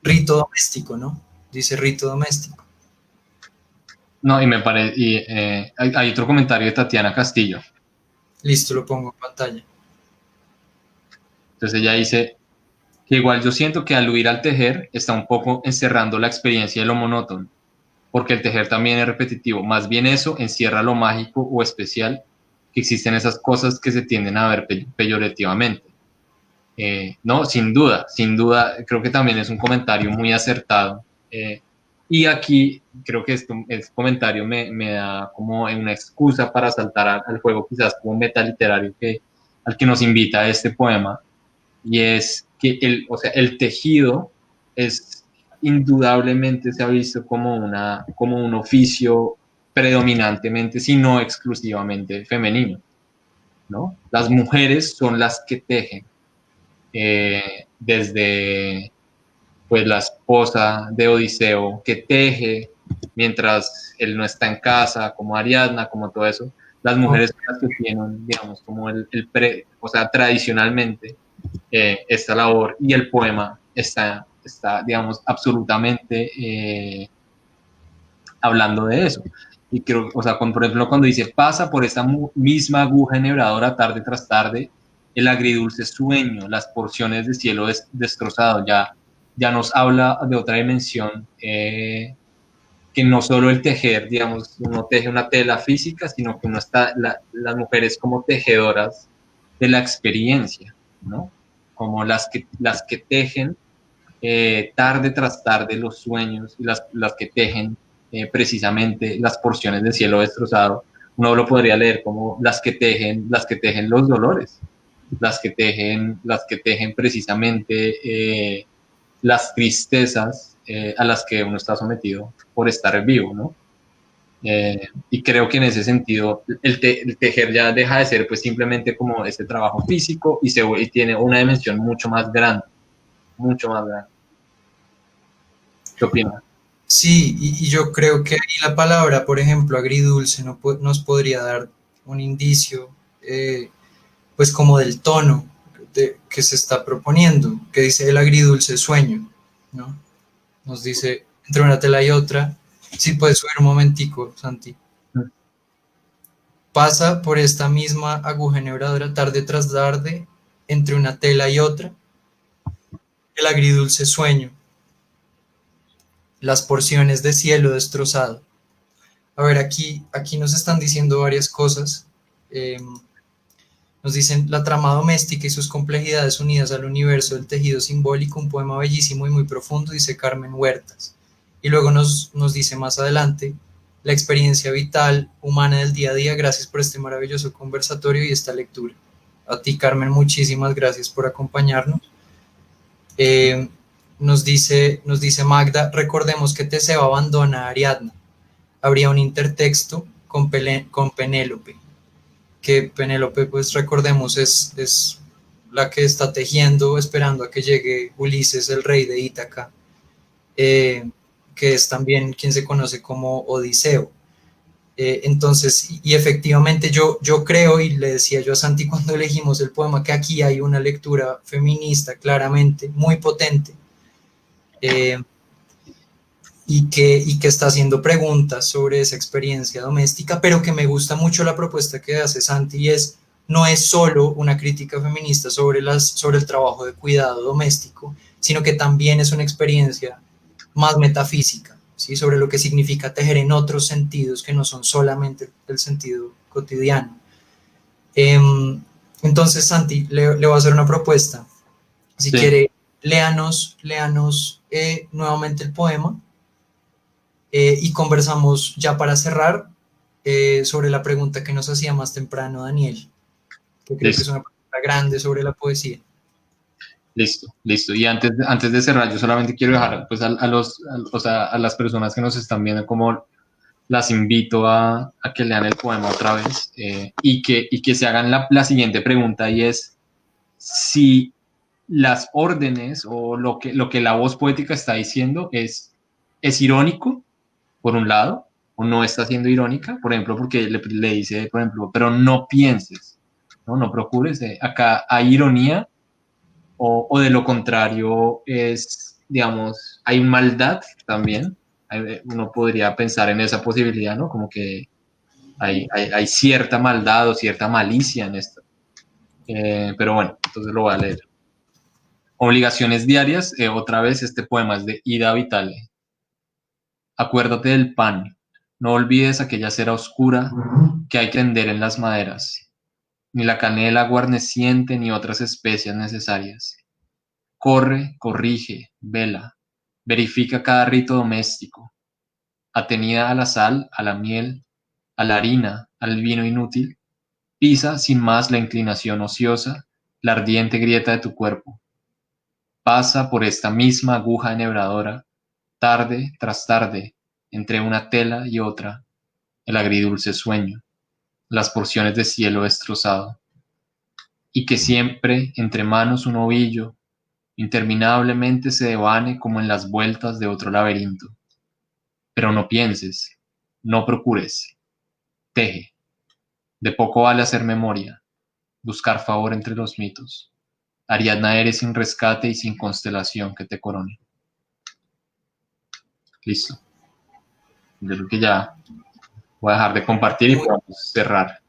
rito doméstico, ¿no? Dice rito doméstico. No, y me parece, hay otro comentario de Tatiana Castillo. Listo, lo pongo en pantalla. Entonces ella dice que igual yo siento que al huir al tejer está un poco encerrando la experiencia de lo monótono, porque el tejer también es repetitivo. Más bien eso encierra lo mágico o especial que existen esas cosas que se tienden a ver peyorativamente. No, sin duda, creo que también es un comentario muy acertado. Y aquí creo que este comentario me da como una excusa para saltar al juego, quizás como metaliterario al que nos invita este poema, y es que o sea, el tejido es indudablemente se ha visto como un oficio predominantemente, si no exclusivamente femenino, ¿no? Las mujeres son las que tejen, desde pues la esposa de Odiseo que teje mientras él no está en casa, como Ariadna, como todo eso, las mujeres son las que tienen, digamos, como o sea, tradicionalmente esta labor, y el poema está digamos, absolutamente hablando de eso. Y creo, o sea, por ejemplo, cuando dice, pasa por esta misma aguja enhebradora tarde tras tarde, el agridulce sueño, las porciones de cielo destrozado, ya nos habla de otra dimensión, que no solo el tejer, digamos, uno teje una tela física, sino que uno está, las mujeres como tejedoras de la experiencia, ¿no? Como las que tejen tarde tras tarde los sueños, y las que tejen precisamente las porciones de cielo destrozado. Uno lo podría leer como las que tejen los dolores, las que tejen precisamente las tristezas a las que uno está sometido por estar vivo, ¿no? Y creo que en ese sentido el tejer ya deja de ser pues simplemente como este trabajo físico, y tiene una dimensión mucho más grande, mucho más grande. ¿Qué opinas? Sí, y yo creo que ahí la palabra, por ejemplo, agridulce, nos podría dar un indicio, pues como del tono que se está proponiendo, que dice el agridulce sueño, ¿no? Nos dice entre una tela y otra. Sí, puedes subir un momentico, Santi. Pasa por esta misma aguja enhebradora tarde tras tarde, entre una tela y otra, el agridulce sueño, las porciones de cielo destrozado. A ver, aquí nos están diciendo varias cosas. Nos dicen la trama doméstica y sus complejidades unidas al universo del tejido simbólico, un poema bellísimo y muy profundo, dice Carmen Huertas. Y luego nos dice más adelante, la experiencia vital humana del día a día, gracias por este maravilloso conversatorio y esta lectura. A ti, Carmen, muchísimas gracias por acompañarnos. Nos dice Magda, recordemos que Teseo abandona a Ariadna. Habría un intertexto con Penélope, que Penélope, pues recordemos, es la que está tejiendo, esperando a que llegue Ulises, el rey de Ítaca, que es también quien se conoce como Odiseo. Entonces, y efectivamente yo creo, y le decía yo a Santi cuando elegimos el poema, que aquí hay una lectura feminista claramente, muy potente, eh, y que está haciendo preguntas sobre esa experiencia doméstica, pero que me gusta mucho la propuesta que hace Santi, y es, no es solo una crítica feminista sobre el trabajo de cuidado doméstico, sino que también es una experiencia más metafísica, ¿sí? Sobre lo que significa tejer en otros sentidos que no son solamente el sentido cotidiano. Entonces, Santi, le voy a hacer una propuesta. Si Sí. quiere, léanos nuevamente el poema, y conversamos ya para cerrar sobre la pregunta que nos hacía más temprano Daniel, que creo que es Listo, una pregunta grande sobre la poesía. listo. Y antes de cerrar, yo solamente quiero dejar pues o sea, a las personas que nos están viendo, como las invito a que lean el poema otra vez, y que se hagan la siguiente pregunta, y es si las órdenes o lo que la voz poética está diciendo es irónico, por un lado, o no está siendo irónica, por ejemplo, porque le dice, por ejemplo, pero no pienses, no procures, acá hay ironía, o de lo contrario es, digamos, hay maldad también. Uno podría pensar en esa posibilidad, ¿no? Como que hay cierta maldad o cierta malicia en esto. Pero bueno, entonces lo voy a leer. Obligaciones diarias, otra vez este poema es de Ida Vitale. Acuérdate del pan, no olvides aquella cera oscura que hay que tender en las maderas, ni la canela guarneciente ni otras especias necesarias. Corre, corrige, vela, verifica cada rito doméstico, atenida a la sal, a la miel, a la harina, al vino inútil, pisa sin más la inclinación ociosa, la ardiente grieta de tu cuerpo. Pasa por esta misma aguja enhebradora, tarde tras tarde, entre una tela y otra, el agridulce sueño, las porciones de cielo destrozado, y que siempre entre manos un ovillo interminablemente se devane como en las vueltas de otro laberinto. pero no pienses, no procures, teje. De poco vale hacer memoria, buscar favor entre los mitos. Ariadna eres sin rescate y sin constelación que te corone. Listo. Yo creo que ya voy a dejar de compartir y podemos cerrar.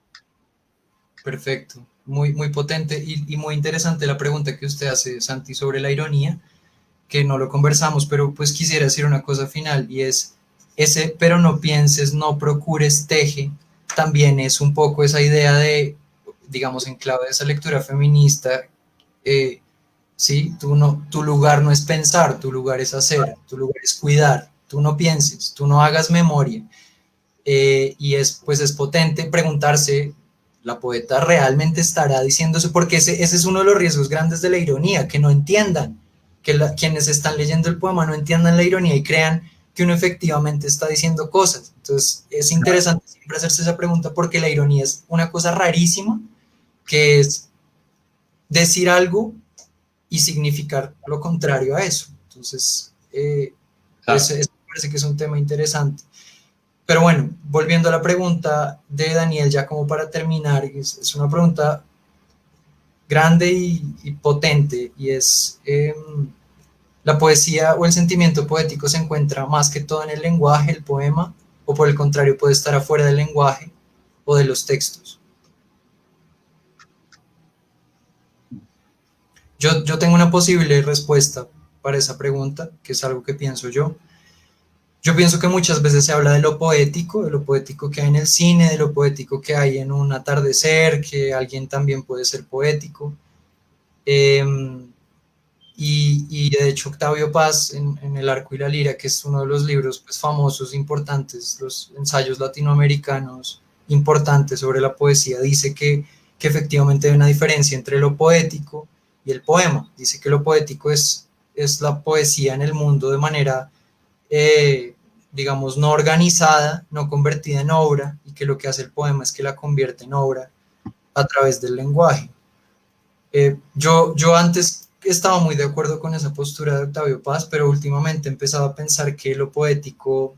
Perfecto, muy, muy potente y muy interesante la pregunta que usted hace, Santi, sobre la ironía, que no lo conversamos, pero pues quisiera decir una cosa final y es ese, pero no pienses, no procures, teje, también es un poco esa idea de, digamos, en clave de esa lectura feminista, ¿sí? Tu lugar no es pensar, tu lugar es hacer, tu lugar es cuidar, tú no pienses, tú no hagas memoria. Y es, pues es potente preguntarse, ¿la poeta realmente estará diciendo eso? Porque ese es uno de los riesgos grandes de la ironía, que no entiendan, que quienes están leyendo el poema no entiendan la ironía y crean que uno efectivamente está diciendo cosas. Entonces es interesante siempre hacerse esa pregunta porque la ironía es una cosa rarísima, que es decir algo y significar lo contrario a eso. Entonces, me parece que es un tema interesante. Pero bueno, volviendo a la pregunta de Daniel, ya como para terminar, es una pregunta grande y potente, y es, ¿la poesía o el sentimiento poético se encuentra más que todo en el lenguaje, el poema, o por el contrario puede estar afuera del lenguaje o de los textos? Yo tengo una posible respuesta para esa pregunta, que es algo que pienso yo. Yo pienso que muchas veces se habla de lo poético que hay en el cine, de lo poético que hay en un atardecer, que alguien también puede ser poético. Eh, y de hecho Octavio Paz en El Arco y la Lira, que es uno de los libros pues, famosos, importantes, los ensayos latinoamericanos importantes sobre la poesía, dice que efectivamente hay una diferencia entre lo poético y el poema. Dice que lo poético es la poesía en el mundo de manera digamos, no organizada, no convertida en obra, y que lo que hace el poema es que la convierte en obra a través del lenguaje. Yo antes estaba muy de acuerdo con esa postura de Octavio Paz, pero últimamente he empezado a pensar que lo poético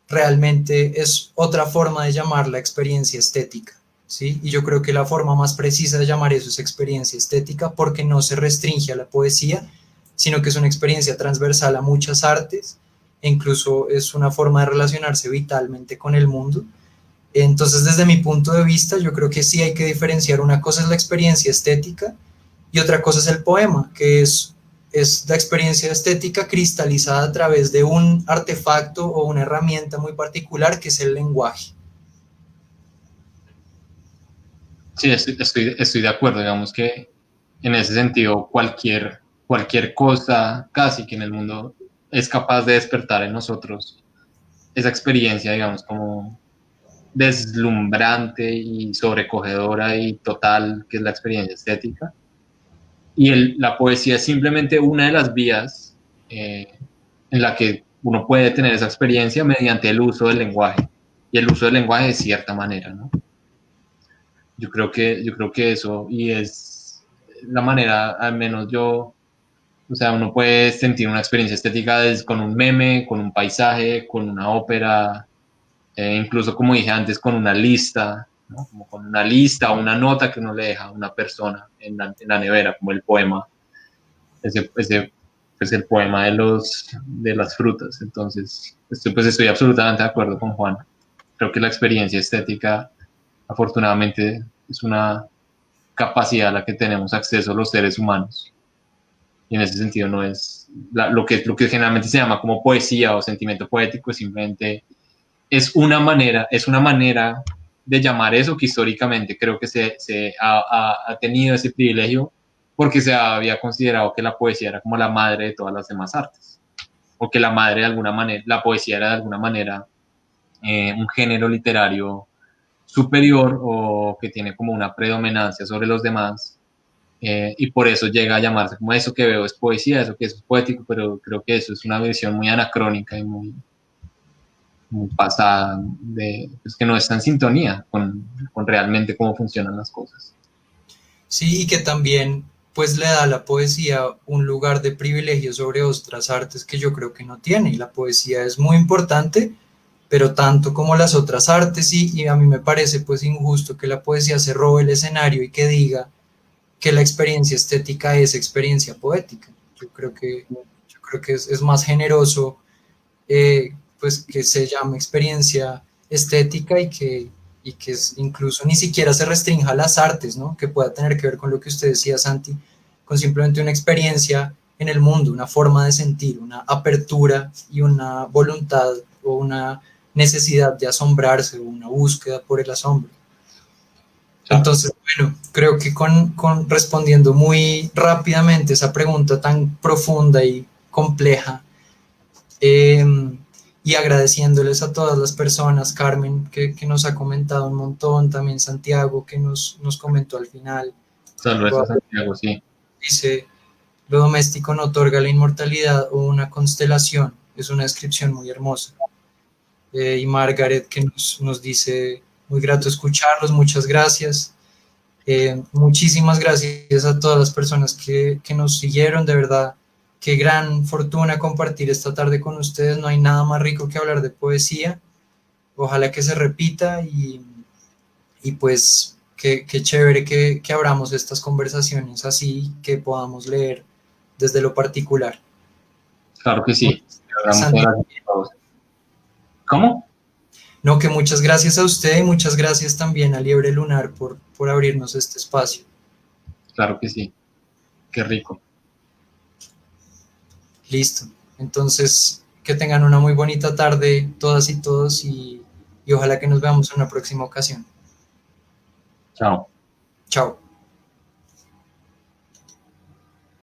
realmente es otra forma de llamar la experiencia estética, ¿sí? Y yo creo que la forma más precisa de llamar eso es experiencia estética porque no se restringe a la poesía, sino que es una experiencia transversal a muchas artes e incluso es una forma de relacionarse vitalmente con el mundo. Entonces, desde mi punto de vista, yo creo que sí hay que diferenciar. Una cosa es la experiencia estética y otra cosa es el poema, que es la experiencia estética cristalizada a través de un artefacto o una herramienta muy particular que es el lenguaje. Sí, estoy de acuerdo, digamos que en ese sentido cualquier cosa casi que en el mundo es capaz de despertar en nosotros esa experiencia, digamos, como deslumbrante y sobrecogedora y total, que es la experiencia estética. Y la poesía es simplemente una de las vías en la que uno puede tener esa experiencia mediante el uso del lenguaje. Y el uso del lenguaje de cierta manera, ¿no? Yo creo que eso, y es la manera, al menos yo, o sea, uno puede sentir una experiencia estética con un meme, con un paisaje, con una ópera, incluso como dije antes, con una lista, ¿no? Como con una lista o una nota que uno le deja a una persona en la nevera, como el poema, ese pues el poema de las frutas. Entonces, pues estoy absolutamente de acuerdo con Juan. Creo que la experiencia estética, afortunadamente, es una capacidad a la que tenemos acceso los seres humanos. Y en ese sentido no es lo que generalmente se llama como poesía o sentimiento poético, es simplemente es una manera de llamar eso que históricamente creo que se ha tenido ese privilegio porque se había considerado que la poesía era como la madre de todas las demás artes, o que la madre de alguna manera, la poesía era de alguna manera un género literario superior o que tiene como una predominancia sobre los demás, y por eso llega a llamarse como eso que veo es poesía, eso que es poético, pero creo que eso es una visión muy anacrónica y muy pasada, pues que no está en sintonía con realmente cómo funcionan las cosas. Sí, y que también pues le da a la poesía un lugar de privilegio sobre otras artes que yo creo que no tiene. Y la poesía es muy importante, pero tanto como las otras artes, y a mí me parece pues injusto que la poesía se robe el escenario y que diga que la experiencia estética es experiencia poética. Yo creo que es más generoso pues que se llame experiencia estética y que incluso ni siquiera se restrinja a las artes, ¿no? Que pueda tener que ver con lo que usted decía, Santi, con simplemente una experiencia en el mundo, una forma de sentir, una apertura y una voluntad o una necesidad de asombrarse o una búsqueda por el asombro. Entonces, bueno, creo que con respondiendo muy rápidamente esa pregunta tan profunda y compleja, eh, y agradeciéndoles a todas las personas, Carmen, que nos ha comentado un montón, también Santiago, que nos comentó al final. Saludos a Santiago, sí. Dice, lo doméstico no otorga la inmortalidad o una constelación, es una descripción muy hermosa. Y Margaret que nos dice, muy grato escucharlos, muchas gracias. Muchísimas gracias a todas las personas que nos siguieron, de verdad, qué gran fortuna compartir esta tarde con ustedes, no hay nada más rico que hablar de poesía, ojalá que se repita y pues qué chévere que abramos estas conversaciones así, que podamos leer desde lo particular. Claro que sí. Santi, ¿Cómo? no, que muchas gracias a usted y muchas gracias también a Liebre Lunar por abrirnos este espacio. Claro que sí. Qué rico. Listo. Entonces, que tengan una muy bonita tarde todas y todos y ojalá que nos veamos en una próxima ocasión. Chao. Chao.